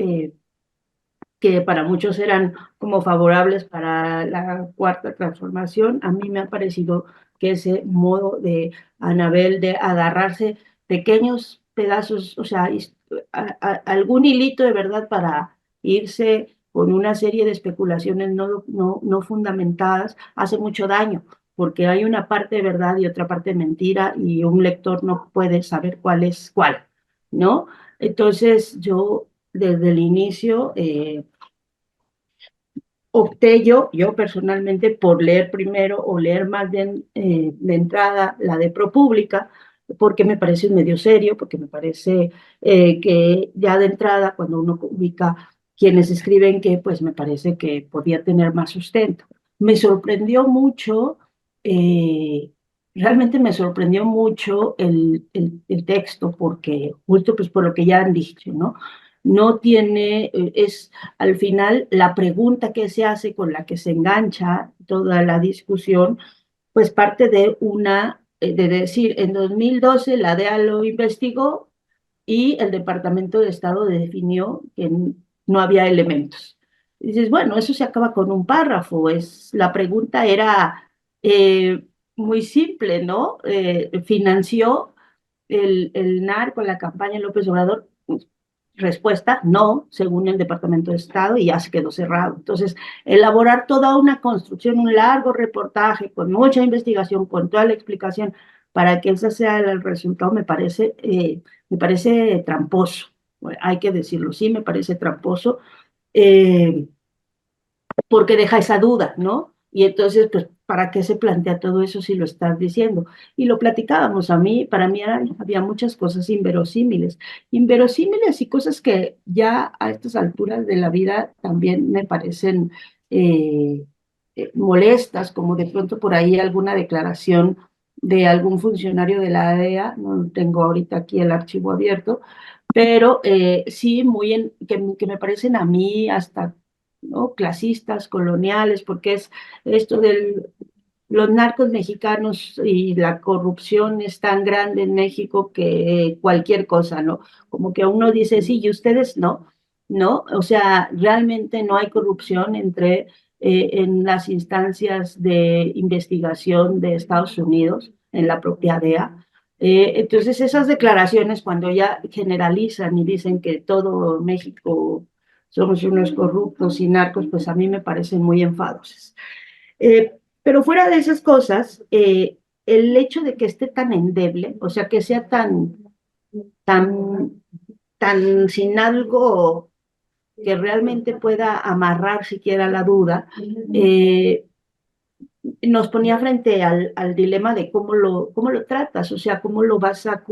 que para muchos eran como favorables para la cuarta transformación. A mí me ha parecido que ese modo de Anabel de agarrarse pequeños pedazos, o sea, algún hilito de verdad para irse con una serie de especulaciones no fundamentadas, hace mucho daño, porque hay una parte de verdad y otra parte de mentira, y un lector no puede saber cuál es cuál, ¿no? Entonces yo desde el inicio opté yo personalmente por leer primero o leer más bien de entrada la de ProPublica, porque me parece un medio serio, porque me parece que ya de entrada, cuando uno ubica quienes escriben, que pues me parece que podía tener más sustento. Me sorprendió mucho, eh, realmente me sorprendió mucho el texto, porque justo pues por lo que ya han dicho, ¿no? No tiene, es al final la pregunta que se hace, con la que se engancha toda la discusión, pues parte de de decir, en 2012 la DEA lo investigó y el Departamento de Estado definió que no había elementos. Y dices, bueno, eso se acaba con un párrafo. La pregunta era muy simple, ¿no? ¿Financió el narco, la campaña de López Obrador? Respuesta, no, según el Departamento de Estado, y ya se quedó cerrado. Entonces, elaborar toda una construcción, un largo reportaje con mucha investigación, con toda la explicación, para que ese sea el resultado, me parece tramposo. Bueno, hay que decirlo, sí, me parece tramposo, porque deja esa duda, ¿no? Y entonces, pues ¿para qué se plantea todo eso si lo estás diciendo? Y lo platicábamos, para mí había muchas cosas inverosímiles y cosas que ya a estas alturas de la vida también me parecen eh, molestas, como de pronto por ahí alguna declaración de algún funcionario de la DEA, no tengo ahorita aquí el archivo abierto, pero sí que me parecen a mí hasta, ¿no?, clasistas, coloniales, porque es esto de los narcos mexicanos y la corrupción es tan grande en México que cualquier cosa, ¿no? Como que uno dice, sí, y ustedes no, ¿no? O sea, realmente no hay corrupción en las instancias de investigación de Estados Unidos, en la propia DEA. Entonces, esas declaraciones, cuando ya generalizan y dicen que todo México somos unos corruptos y narcos, pues a mí me parecen muy enfadosas. Pero fuera de esas cosas, el hecho de que esté tan endeble, o sea, que sea tan, tan sin algo que realmente pueda amarrar siquiera la duda, eh, nos ponía frente al dilema de cómo lo tratas, o sea, cómo lo vas a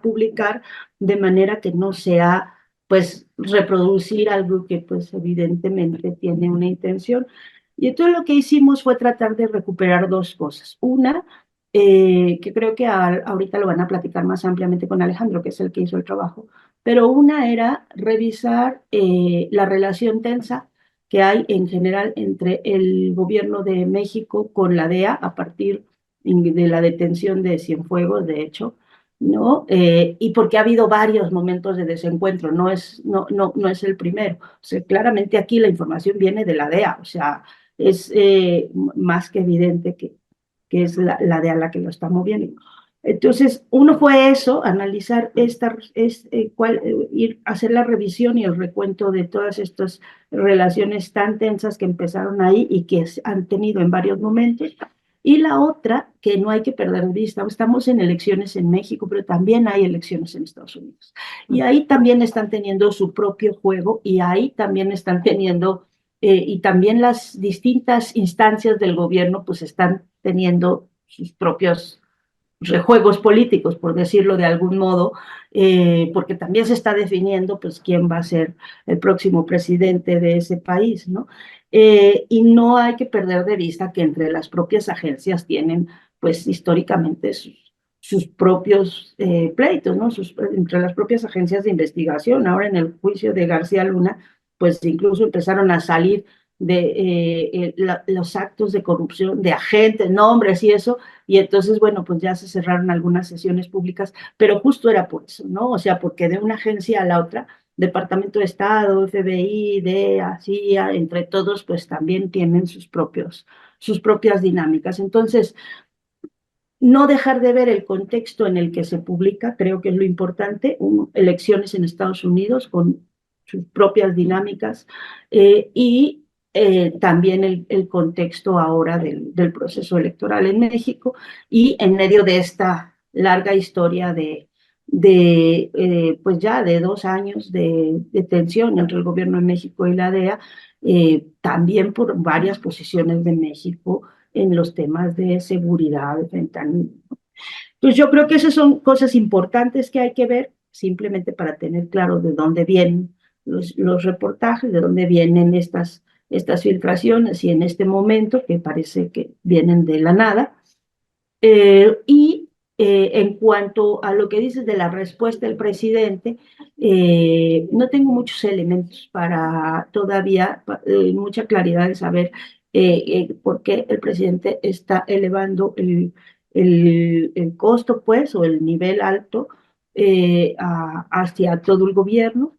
publicar de manera que no sea, pues, reproducir algo que, pues, evidentemente tiene una intención. Y entonces lo que hicimos fue tratar de recuperar dos cosas. Una, que creo que ahorita lo van a platicar más ampliamente con Alejandro, que es el que hizo el trabajo, pero una era revisar la relación tensa que hay en general entre el gobierno de México con la DEA a partir de la detención de Cienfuegos, de hecho, ¿no? Y porque ha habido varios momentos de desencuentro, no es el primero. O sea, claramente aquí la información viene de la DEA, o sea, es más que evidente que es la DEA la que lo está moviendo. Entonces, uno fue eso, analizar hacer la revisión y el recuento de todas estas relaciones tan tensas que empezaron ahí y que han tenido en varios momentos. Y la otra, que no hay que perder de vista, estamos en elecciones en México, pero también hay elecciones en Estados Unidos. Y ahí también están teniendo su propio juego y ahí también están teniendo, y también las distintas instancias del gobierno pues están teniendo sus propios rejuegos políticos, por decirlo de algún modo, porque también se está definiendo pues quién va a ser el próximo presidente de ese país, ¿no? Y no hay que perder de vista que entre las propias agencias tienen pues históricamente sus propios pleitos, ¿no? Entre las propias agencias de investigación. Ahora en el juicio de García Luna, pues incluso empezaron a salir los actos de corrupción de agentes, nombres y eso, y entonces, bueno, pues ya se cerraron algunas sesiones públicas, pero justo era por eso, ¿no? O sea, porque de una agencia a la otra, Departamento de Estado, FBI, DEA, CIA, entre todos, pues también tienen sus propias dinámicas. Entonces, no dejar de ver el contexto en el que se publica, creo que es lo importante, elecciones en Estados Unidos con sus propias dinámicas y también el contexto ahora del proceso electoral en México y en medio de esta larga historia pues ya de 2 años de tensión entre el gobierno de México y la DEA, también por varias posiciones de México en los temas de seguridad, de fentanilo. Pues yo creo que esas son cosas importantes que hay que ver, simplemente para tener claro de dónde vienen los reportajes, de dónde vienen estas filtraciones y en este momento que parece que vienen de la nada. Y en cuanto a lo que dices de la respuesta del presidente, no tengo muchos elementos para todavía mucha claridad de saber por qué el presidente está elevando el costo, pues, o el nivel alto hacia todo el gobierno.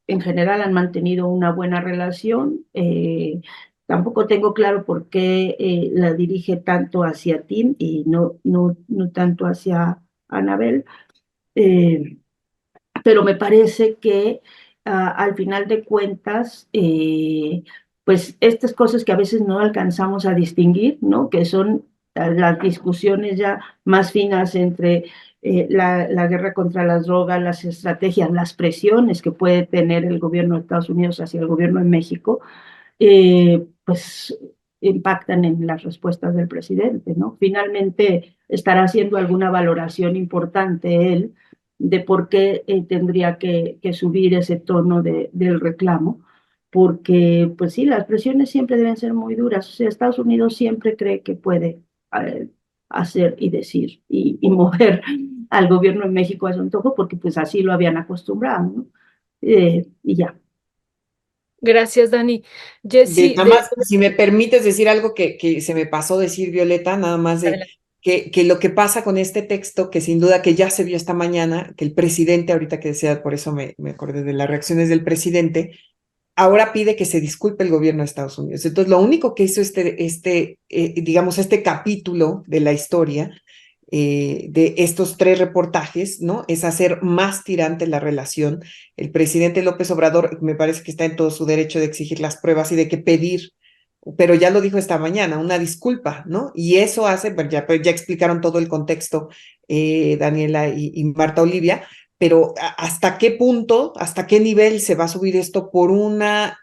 En general han mantenido una buena relación. Tampoco tengo claro por qué la dirige tanto hacia Tim y no tanto hacia Anabel, eh, pero me parece que al final de cuentas, pues estas cosas que a veces no alcanzamos a distinguir, ¿no? Que son las discusiones ya más finas entre la guerra contra las drogas, las estrategias, las presiones que puede tener el gobierno de Estados Unidos hacia el gobierno de México, pues impactan en las respuestas del presidente, ¿no? Finalmente estará haciendo alguna valoración importante él de por qué tendría que subir ese tono del reclamo, porque pues sí, las presiones siempre deben ser muy duras. O sea, Estados Unidos siempre cree que puede eh, hacer y decir y mover al gobierno de México a su antojo, porque pues así lo habían acostumbrado, ¿no? Y ya. Gracias, Dani. De, Jessy, nada más, si me permites decir algo que se me pasó decir, Violeta, nada más de adelante. que lo que pasa con este texto, que sin duda que ya se vio esta mañana, que el presidente, ahorita que decía, por eso me acordé de las reacciones del presidente, ahora pide que se disculpe el gobierno de Estados Unidos. Entonces, lo único que hizo digamos, este capítulo de la historia de estos tres reportajes, ¿no? Es hacer más tirante la relación. El presidente López Obrador me parece que está en todo su derecho de exigir las pruebas y de que pedir, pero ya lo dijo esta mañana, una disculpa, ¿no? Y eso hace, bueno, ya explicaron todo el contexto, Daniela y Marta Olivia, pero ¿hasta qué punto, hasta qué nivel se va a subir esto por una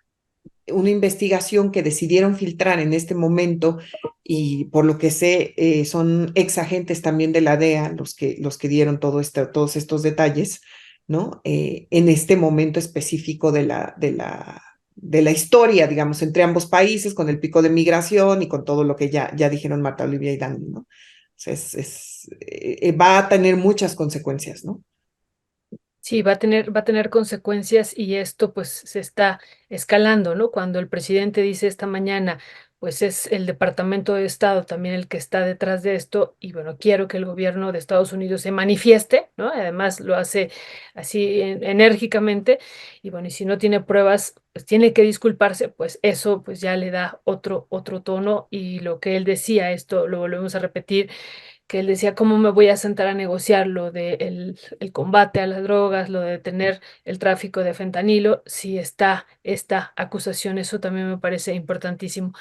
investigación que decidieron filtrar en este momento y por lo que sé son ex agentes también de la DEA los que dieron todos estos detalles, ¿no? En este momento específico de la historia, digamos, entre ambos países, con el pico de migración y con todo lo que ya dijeron Marta Olivia y Dani, ¿no? O sea, va a tener muchas consecuencias, ¿no? Sí, va a tener consecuencias y esto pues se está escalando, ¿no? Cuando el presidente dice esta mañana, pues es el Departamento de Estado también el que está detrás de esto y bueno, quiero que el gobierno de Estados Unidos se manifieste, ¿no? Además lo hace así enérgicamente y bueno, y si no tiene pruebas, pues tiene que disculparse, pues eso pues ya le da otro tono y lo que él decía, esto lo volvemos a repetir que él decía, ¿cómo me voy a sentar a negociar lo de el combate a las drogas, lo de detener el tráfico de fentanilo, si está esta acusación? Eso también me parece importantísimo.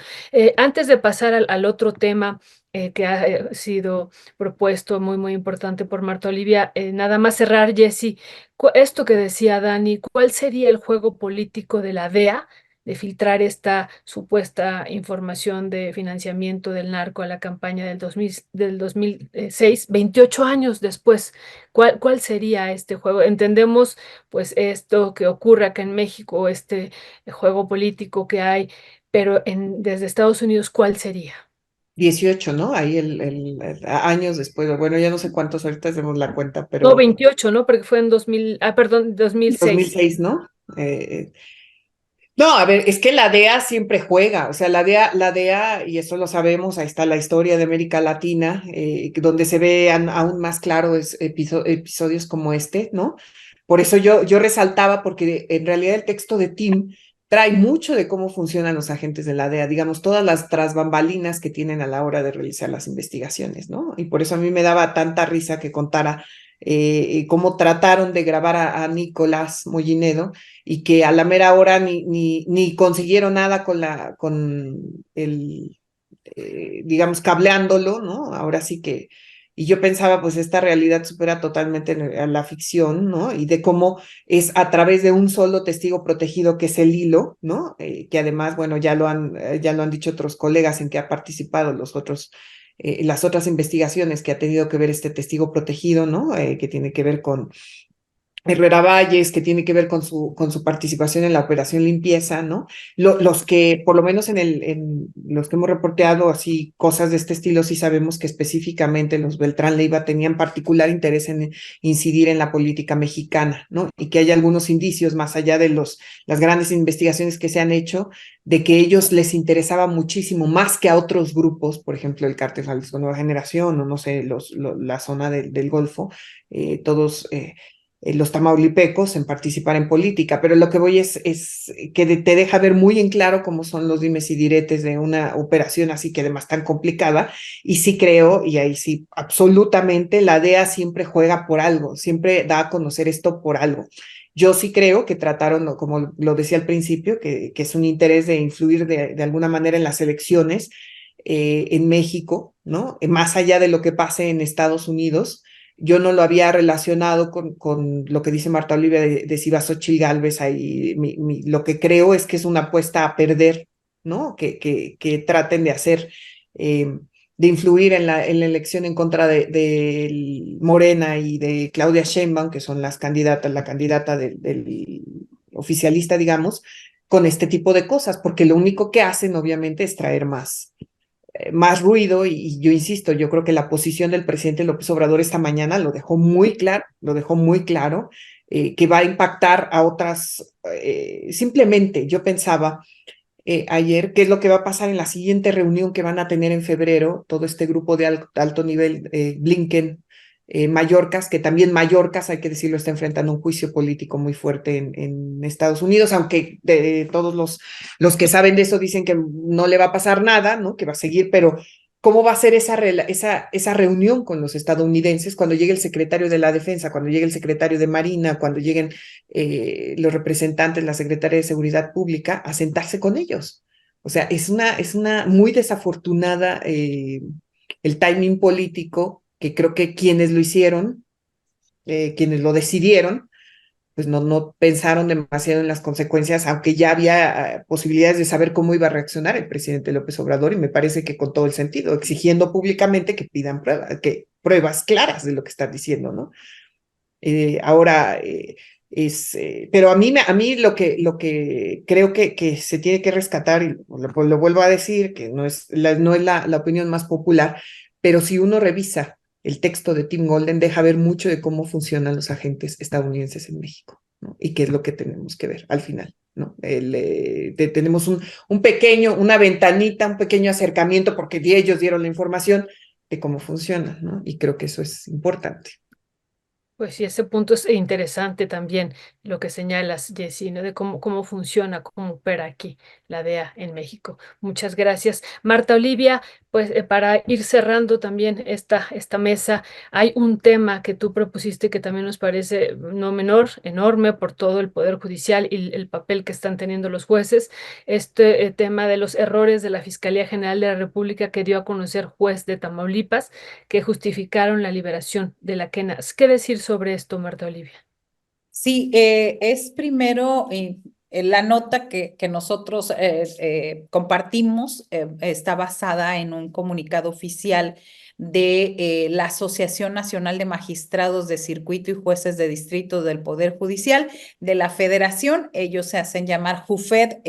Antes de pasar al otro tema que ha sido propuesto muy importante por Marta Olivia, nada más cerrar, Jesse, esto que decía Dani, ¿cuál sería el juego político de la DEA? De filtrar esta supuesta información de financiamiento del narco a la campaña del 2006, 28 años después. ¿Cuál sería este juego? Entendemos pues esto que ocurre acá en México, este juego político que hay, pero desde Estados Unidos, ¿cuál sería? 18, ¿no? Ahí años después, bueno, ya no sé cuántos, ahorita hacemos la cuenta, No, pero 28, ¿no? Porque fue en 2000, perdón, 2006. 2006, ¿no? No, a ver, es que la DEA siempre juega, o sea, la DEA, y eso lo sabemos, ahí está la historia de América Latina, donde se ve aún más claro episodios como este, ¿no? Por eso yo resaltaba, porque en realidad el texto de Tim trae mucho de cómo funcionan los agentes de la DEA, digamos, todas las trasbambalinas que tienen a la hora de realizar las investigaciones, ¿no? Y por eso a mí me daba tanta risa que contara cómo trataron de grabar a Nicolás Mollinedo y que a la mera hora ni consiguieron nada con el, digamos, cableándolo, ¿no? Ahora sí que, y yo pensaba, pues esta realidad supera totalmente a la ficción, ¿no? Y de cómo es a través de un solo testigo protegido que es el hilo, ¿no? Que además, bueno, ya lo han dicho otros colegas en que ha participado las otras investigaciones que ha tenido que ver este testigo protegido, ¿no? Que tiene que ver con Herrera Valles, que tiene que ver con su participación en la operación limpieza, ¿no? Los que, por lo menos en los que hemos reporteado así cosas de este estilo, sí sabemos que específicamente los Beltrán Leiva tenían particular interés en incidir en la política mexicana, ¿no? Y que hay algunos indicios, más allá de las grandes investigaciones que se han hecho, de que ellos les interesaba muchísimo, más que a otros grupos, por ejemplo, el Cártel Jalisco Nueva Generación, o no sé, la zona del Golfo, todos los tamaulipecos en participar en política, pero lo que voy es que te deja ver muy en claro cómo son los dimes y diretes de una operación así que además tan complicada, y sí creo, y ahí sí, absolutamente, la DEA siempre juega por algo, siempre da a conocer esto por algo. Yo sí creo que trataron, como lo decía al principio, que es un interés de influir de alguna manera en las elecciones en México, ¿no? Más allá de lo que pase en Estados Unidos. Yo no lo había relacionado con lo que dice Marta Olivia de si va Xóchitl Gálvez ahí. Lo que creo es que es una apuesta a perder ¿no? Que traten de hacer, de influir en la elección en contra de Morena y de Claudia Sheinbaum, que son las candidatas, la candidata del oficialista, digamos, con este tipo de cosas, porque lo único que hacen, obviamente, es traer más ruido y yo insisto, yo creo que la posición del presidente López Obrador esta mañana lo dejó muy claro, que va a impactar a otras, simplemente yo pensaba ayer qué es lo que va a pasar en la siguiente reunión que van a tener en febrero, todo este grupo de alto nivel, Blinken, Mallorcas, que también Mallorcas, hay que decirlo, está enfrentando un juicio político muy fuerte en Estados Unidos, aunque todos los que saben de eso dicen que no le va a pasar nada, ¿no? Que va a seguir, pero ¿cómo va a ser esa reunión con los estadounidenses cuando llegue el secretario de la Defensa, cuando llegue el secretario de Marina, cuando lleguen los representantes, la Secretaría de Seguridad Pública, a sentarse con ellos? O sea, es una muy desafortunada el timing político, que creo que quienes lo hicieron, quienes lo decidieron, pues no pensaron demasiado en las consecuencias, aunque ya había posibilidades de saber cómo iba a reaccionar el presidente López Obrador, y me parece que con todo el sentido, exigiendo públicamente que pidan pruebas claras de lo que están diciendo, ¿no? Ahora, pero a mí lo que creo que se tiene que rescatar, y lo vuelvo a decir, que no es la opinión más popular, pero si uno revisa el texto de Tim Golden, deja ver mucho de cómo funcionan los agentes estadounidenses en México, ¿no? Y qué es lo que tenemos que ver al final, ¿no? Tenemos una ventanita, un pequeño acercamiento, porque ellos dieron la información de cómo funciona, ¿no? Y creo que eso es importante. Pues sí, ese punto es interesante también, lo que señalas, Jessy, ¿no? De cómo funciona, cómo opera aquí la DEA en México. Muchas gracias. Marta Olivia, pues para ir cerrando también esta mesa, hay un tema que tú propusiste que también nos parece no menor, enorme por todo el Poder Judicial y el papel que están teniendo los jueces, este tema de los errores de la Fiscalía General de la República que dio a conocer juez de Tamaulipas que justificaron la liberación de la Quena. ¿Qué decir sobre esto, Marta Olivia? Sí, es primero la nota que nosotros compartimos, está basada en un comunicado oficial de la Asociación Nacional de Magistrados de Circuito y Jueces de Distrito del Poder Judicial de la Federación. Ellos se hacen llamar JUFED-ORG.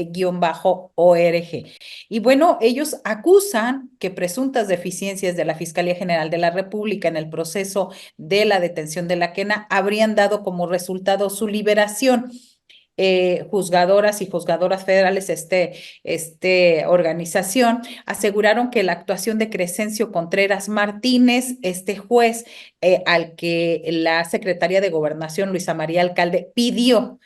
Y bueno, ellos acusan que presuntas deficiencias de la Fiscalía General de la República en el proceso de la detención de la Quena habrían dado como resultado su liberación. Juzgadoras y juzgadoras federales, organización, aseguraron que la actuación de Crescencio Contreras Martínez, este juez al que la Secretaría de Gobernación, Luisa María Alcalde, pidió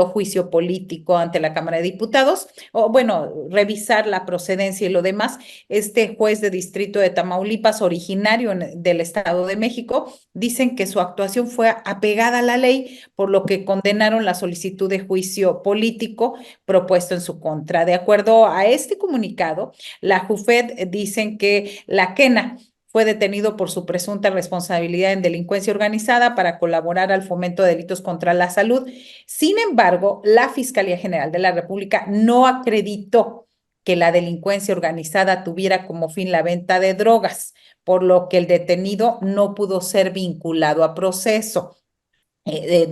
juicio político ante la Cámara de Diputados, o bueno, revisar la procedencia y lo demás. Este juez de distrito de Tamaulipas, originario del Estado de México, dicen que su actuación fue apegada a la ley, por lo que condenaron la solicitud de juicio político propuesto en su contra. De acuerdo a este comunicado, la JUFED dicen que la Quena fue detenido por su presunta responsabilidad en delincuencia organizada para colaborar al fomento de delitos contra la salud. Sin embargo, la Fiscalía General de la República no acreditó que la delincuencia organizada tuviera como fin la venta de drogas, por lo que el detenido no pudo ser vinculado a proceso.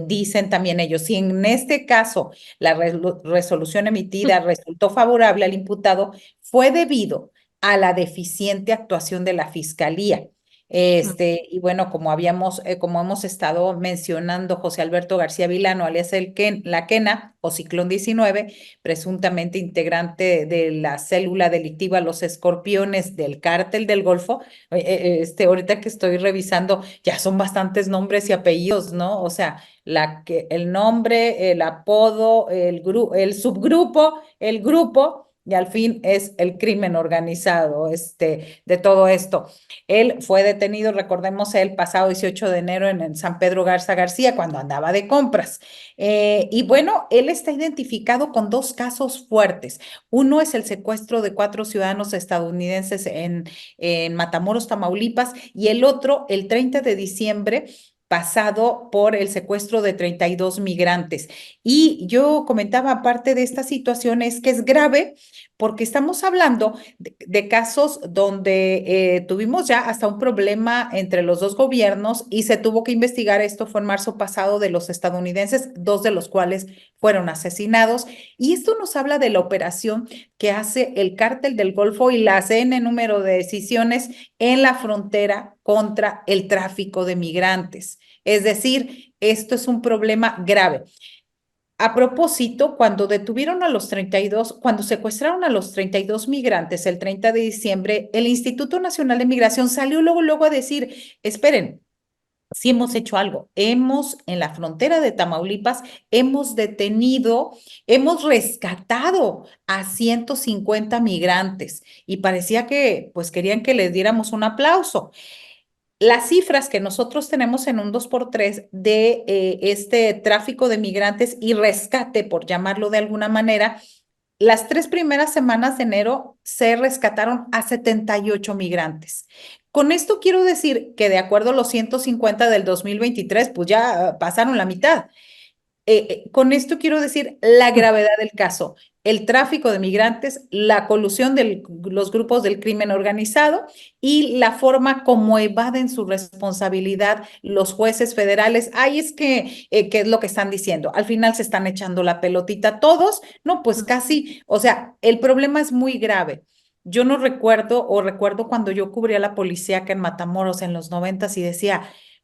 Dicen también ellos, si en este caso la resolución emitida resultó favorable al imputado, fue debido a la deficiente actuación de la Fiscalía. Y bueno, como hemos estado mencionando, José Alberto García Vilano, alias la Quena o Ciclón 19, presuntamente integrante de la célula delictiva Los Escorpiones del Cártel del Golfo. Ahorita que estoy revisando, ya son bastantes nombres y apellidos, ¿no? O sea, el nombre, el apodo, el subgrupo, el grupo, y al fin es el crimen organizado, de todo esto. Él fue detenido, recordemos, el pasado 18 de enero en San Pedro Garza García, cuando andaba de compras. Y bueno, él está identificado con dos casos fuertes. Uno es el secuestro de 4 ciudadanos estadounidenses en Matamoros, Tamaulipas, y el otro, el 30 de diciembre pasado, por el secuestro de 32 migrantes. Y yo comentaba, aparte de esta situación, es que es grave porque estamos hablando de casos donde tuvimos ya hasta un problema entre los dos gobiernos y se tuvo que investigar. Esto fue en marzo pasado de los estadounidenses, dos de los cuales fueron asesinados. Y esto nos habla de la operación que hace el Cártel del Golfo y la hace N número de decisiones en la frontera contra el tráfico de migrantes. Es decir, esto es un problema grave. A propósito, cuando detuvieron a los 32, cuando secuestraron a los 32 migrantes el 30 de diciembre, el Instituto Nacional de Migración salió luego a decir, esperen, sí hemos hecho algo. Hemos, en la frontera de Tamaulipas, hemos detenido, hemos rescatado a 150 migrantes y parecía que pues querían que les diéramos un aplauso. Las cifras que nosotros tenemos en un 2x3 de este tráfico de migrantes y rescate, por llamarlo de alguna manera, las 3 primeras semanas de enero se rescataron a 78 migrantes. Con esto quiero decir que de acuerdo a los 150 del 2023, pues ya pasaron la mitad. Con esto quiero decir la gravedad del caso, el tráfico de migrantes, la colusión de los grupos del crimen organizado y la forma como evaden su responsabilidad los jueces federales. Ay, es que, ¿qué es lo que están diciendo? Al final se están echando la pelotita todos, no, pues casi, o sea, el problema es muy grave. Yo no recuerdo, o recuerdo cuando yo cubría la policíaca en Matamoros en los 90 y decía,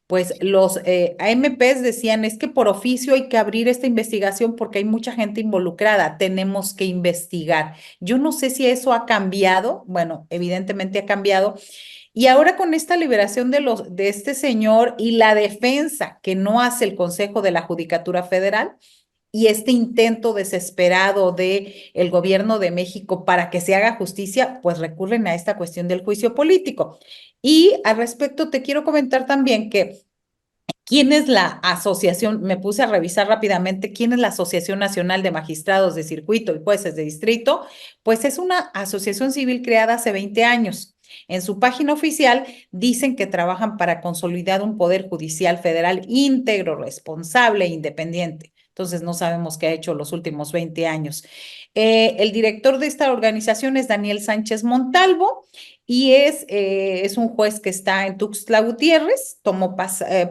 pues los AMPs decían, es que por oficio hay que abrir esta investigación porque hay mucha gente involucrada, tenemos que investigar. Yo no sé si eso ha cambiado, bueno, evidentemente ha cambiado. Y ahora con esta liberación de este señor y la defensa que no hace el Consejo de la Judicatura Federal, y este intento desesperado de el gobierno de México para que se haga justicia, pues recurren a esta cuestión del juicio político. Y al respecto te quiero comentar también que ¿quién es la asociación? Me puse a revisar rápidamente quién es la Asociación Nacional de Magistrados de Circuito y Jueces de Distrito. Pues es una asociación civil creada hace 20 años. En su página oficial dicen que trabajan para consolidar un poder judicial federal íntegro, responsable e independiente. Entonces no sabemos qué ha hecho los últimos 20 años. El director de esta organización es Daniel Sánchez Montalvo y es un juez que está en Tuxtla Gutiérrez, tomó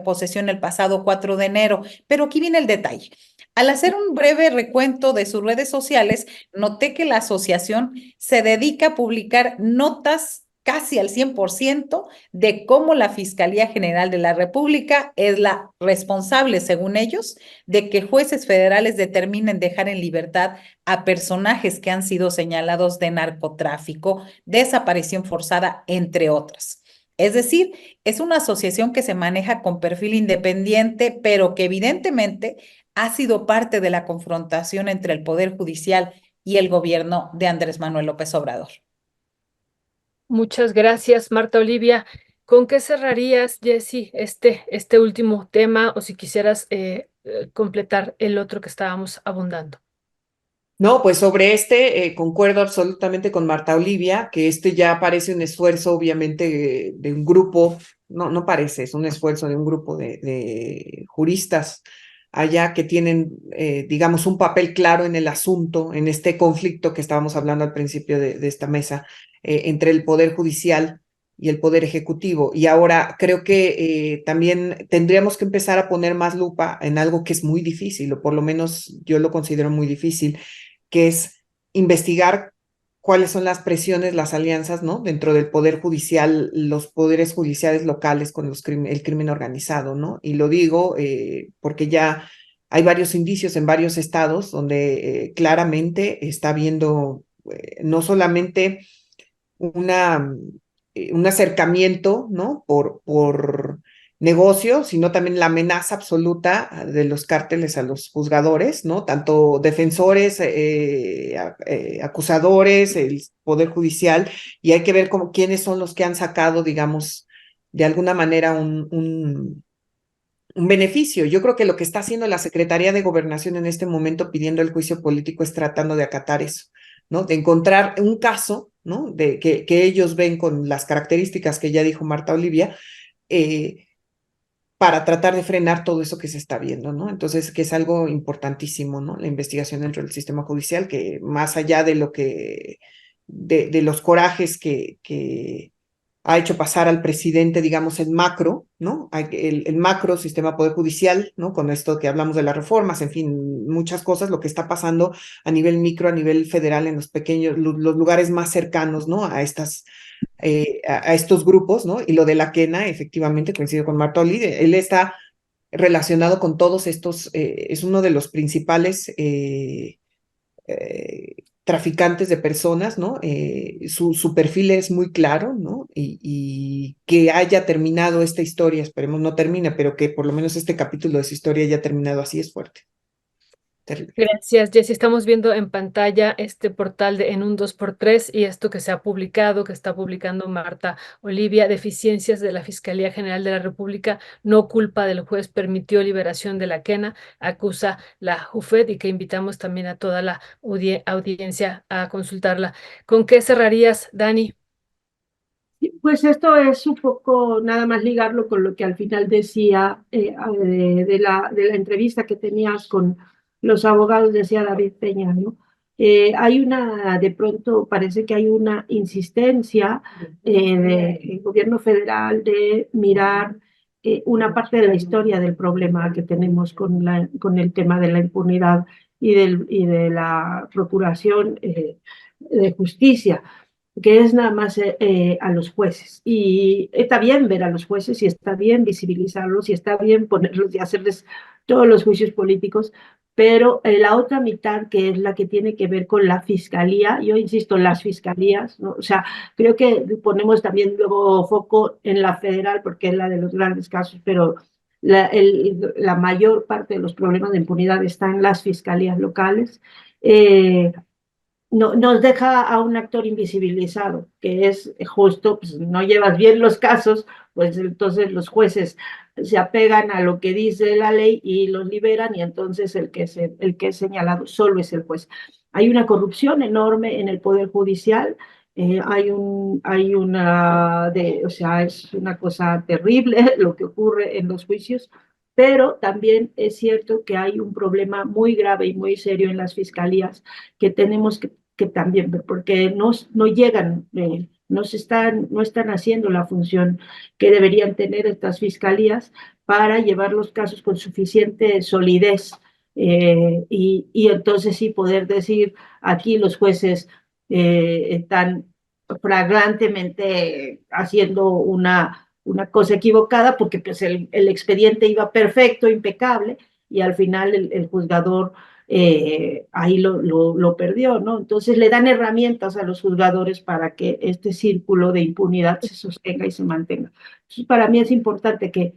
posesión el pasado 4 de enero, pero aquí viene el detalle. Al hacer un breve recuento de sus redes sociales, noté que la asociación se dedica a publicar notas casi al 100% de cómo la Fiscalía General de la República es la responsable, según ellos, de que jueces federales determinen dejar en libertad a personajes que han sido señalados de narcotráfico, desaparición forzada, entre otras. Es decir, es una asociación que se maneja con perfil independiente, pero que evidentemente ha sido parte de la confrontación entre el Poder Judicial y el gobierno de Andrés Manuel López Obrador. Muchas gracias, Marta Olivia. ¿Con qué cerrarías, Jessy, este último tema o si quisieras completar el otro que estábamos abundando? No, pues sobre concuerdo absolutamente con Marta Olivia, que ya parece un esfuerzo, obviamente, de un grupo, no parece, es un esfuerzo de un grupo de juristas allá que tienen, digamos, un papel claro en el asunto, en este conflicto que estábamos hablando al principio de esta mesa, entre el Poder Judicial y el Poder Ejecutivo. Y ahora creo que también tendríamos que empezar a poner más lupa en algo que es muy difícil, o por lo menos yo lo considero muy difícil, que es investigar cuáles son las presiones, las alianzas, ¿no? Dentro del Poder Judicial, los poderes judiciales locales con el crimen organizado, ¿no? Y lo digo porque ya hay varios indicios en varios estados donde claramente está habiendo no solamente un acercamiento, ¿no? Por negocio, sino también la amenaza absoluta de los cárteles a los juzgadores, ¿no? Tanto defensores, acusadores, el Poder Judicial, y hay que ver quiénes son los que han sacado, digamos, de alguna manera un beneficio. Yo creo que lo que está haciendo la Secretaría de Gobernación en este momento pidiendo el juicio político es tratando de acatar eso, ¿no? De encontrar un caso, ¿no? De que ellos ven con las características que ya dijo Marta Olivia, para tratar de frenar todo eso que se está viendo, ¿no? Entonces, que es algo importantísimo, ¿no? La investigación dentro del sistema judicial, que más allá de lo que, de los corajes que ha hecho pasar al presidente, digamos, en macro, ¿no? El macro sistema poder judicial, ¿no? Con esto que hablamos de las reformas, en fin, muchas cosas, lo que está pasando a nivel micro, a nivel federal, en los pequeños, los lugares más cercanos, ¿no? A estos grupos, ¿no? Y lo de la quena, efectivamente, coincido con Martoli, él está relacionado con todos estos, es uno de los principales traficantes de personas, ¿no? Su perfil es muy claro, ¿no? Y que haya terminado esta historia, esperemos no termine, pero que por lo menos este capítulo de su historia haya terminado así es fuerte. Terrible. Gracias, Jessy. Estamos viendo en pantalla este portal de En un 2x3 y esto que se ha publicado, que está publicando Marta Olivia, deficiencias de la Fiscalía General de la República, no culpa del juez permitió liberación de la quena, acusa la JUFED y que invitamos también a toda la audiencia a consultarla. ¿Con qué cerrarías, Dani? Pues esto es un poco nada más ligarlo con lo que al final decía de la entrevista que tenías con los abogados, decía David Peña, ¿no? De pronto parece que hay una insistencia del gobierno federal de mirar una parte de la historia del problema que tenemos con el tema de la impunidad y de la procuración de justicia, que es nada más a los jueces. Y está bien ver a los jueces y está bien visibilizarlos y está bien ponerlos y hacerles todos los juicios políticos, pero la otra mitad, que es la que tiene que ver con la fiscalía, yo insisto, las fiscalías, ¿no? O sea, creo que ponemos también luego foco en la federal porque es la de los grandes casos, pero la mayor parte de los problemas de impunidad están en las fiscalías locales. No, nos deja a un actor invisibilizado, que es justo, pues no llevas bien los casos, pues entonces los jueces se apegan a lo que dice la ley y los liberan, y entonces el que es señalado solo es el juez. Hay una corrupción enorme en el Poder Judicial, o sea, es una cosa terrible lo que ocurre en los juicios, pero también es cierto que hay un problema muy grave y muy serio en las fiscalías que tenemos que también ver, porque no llegan, no están haciendo la función que deberían tener estas fiscalías para llevar los casos con suficiente solidez, y entonces sí poder decir, aquí los jueces están flagrantemente haciendo una cosa equivocada porque pues el expediente iba perfecto, impecable, y al final el juzgador ahí lo perdió, ¿no? Entonces le dan herramientas a los juzgadores para que este círculo de impunidad se sostenga y se mantenga. Entonces, para mí es importante que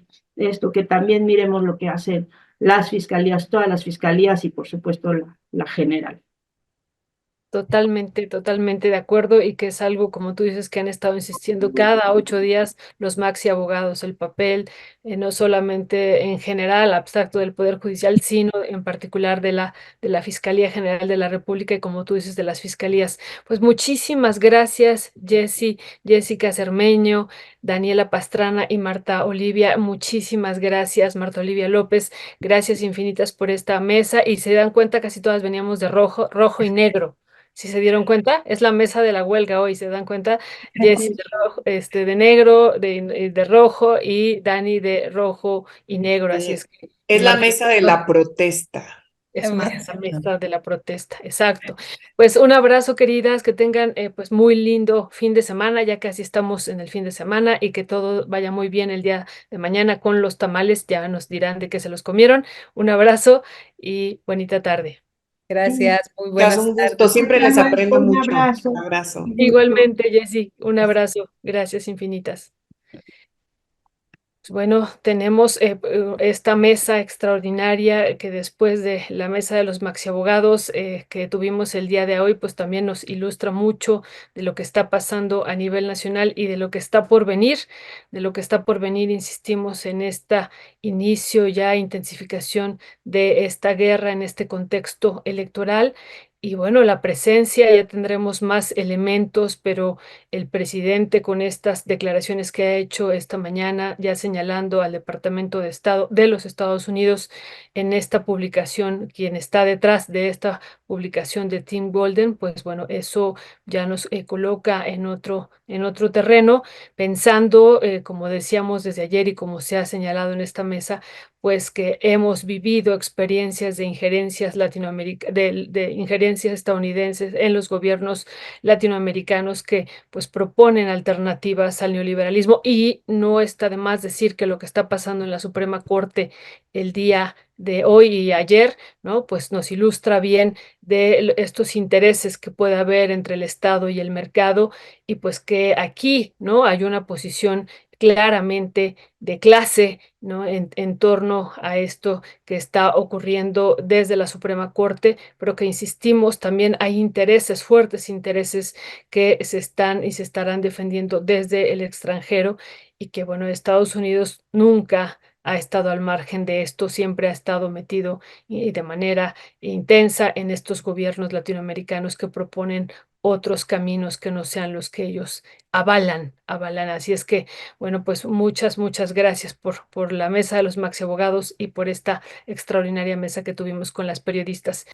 también miremos lo que hacen las fiscalías, todas las fiscalías y por supuesto la general. Totalmente, totalmente de acuerdo y que es algo, como tú dices, que han estado insistiendo cada 8 días los maxi abogados, el papel, no solamente en general, abstracto del Poder Judicial, sino en particular de la Fiscalía General de la República y como tú dices, de las fiscalías. Pues muchísimas gracias, Jessica Cermeño, Daniela Pastrana y Marta Olivia. Muchísimas gracias, Marta Olivia López. Gracias infinitas por esta mesa y se dan cuenta, casi todas veníamos de rojo, rojo y negro. Si se dieron cuenta, es la mesa de la huelga hoy, ¿se dan cuenta? Jessy de rojo, de negro, de rojo y Dani de rojo y negro, así es que Es la más, mesa de la protesta. es más la mesa de la protesta, exacto. Pues un abrazo, queridas, que tengan pues muy lindo fin de semana, ya casi estamos en el fin de semana y que todo vaya muy bien el día de mañana con los tamales, ya nos dirán de qué se los comieron. Un abrazo y bonita tarde. Sí, Gracias, muy Es buenas un gusto, tardes. siempre les aprendo un mucho. abrazo. Un abrazo. Igualmente, Jessy, un abrazo. Gracias infinitas. Pues bueno, tenemos esta mesa extraordinaria que después de la mesa de los maxiabogados que tuvimos el día de hoy, pues también nos ilustra mucho de lo que está pasando a nivel nacional y de lo que está por venir, insistimos en esta inicio ya, intensificación de esta guerra en este contexto electoral. Y bueno, la presencia, ya tendremos más elementos, pero el presidente con estas declaraciones que ha hecho esta mañana, ya señalando al Departamento de Estado de los Estados Unidos en esta publicación, quien está detrás de esta publicación de Tim Golden, pues bueno, eso ya nos coloca en otro terreno, pensando, como decíamos desde ayer y como se ha señalado en esta mesa, pues que hemos vivido experiencias de injerencias de injerencias estadounidenses en los gobiernos latinoamericanos que pues proponen alternativas al neoliberalismo, y no está de más decir que lo que está pasando en la Suprema Corte el día de hoy y ayer, ¿no? Pues nos ilustra bien de estos intereses que puede haber entre el Estado y el mercado, y pues que aquí, ¿no? Hay una posición claramente de clase, ¿no? En torno a esto que está ocurriendo desde la Suprema Corte, pero que insistimos, también hay intereses, fuertes intereses que se están y se estarán defendiendo desde el extranjero, y que, bueno, Estados Unidos nunca ha estado al margen de esto, siempre ha estado metido y de manera intensa en estos gobiernos latinoamericanos que proponen otros caminos que no sean los que ellos avalan. Así es que, bueno, pues muchas gracias por la mesa de los Maxi Abogados y por esta extraordinaria mesa que tuvimos con las periodistas.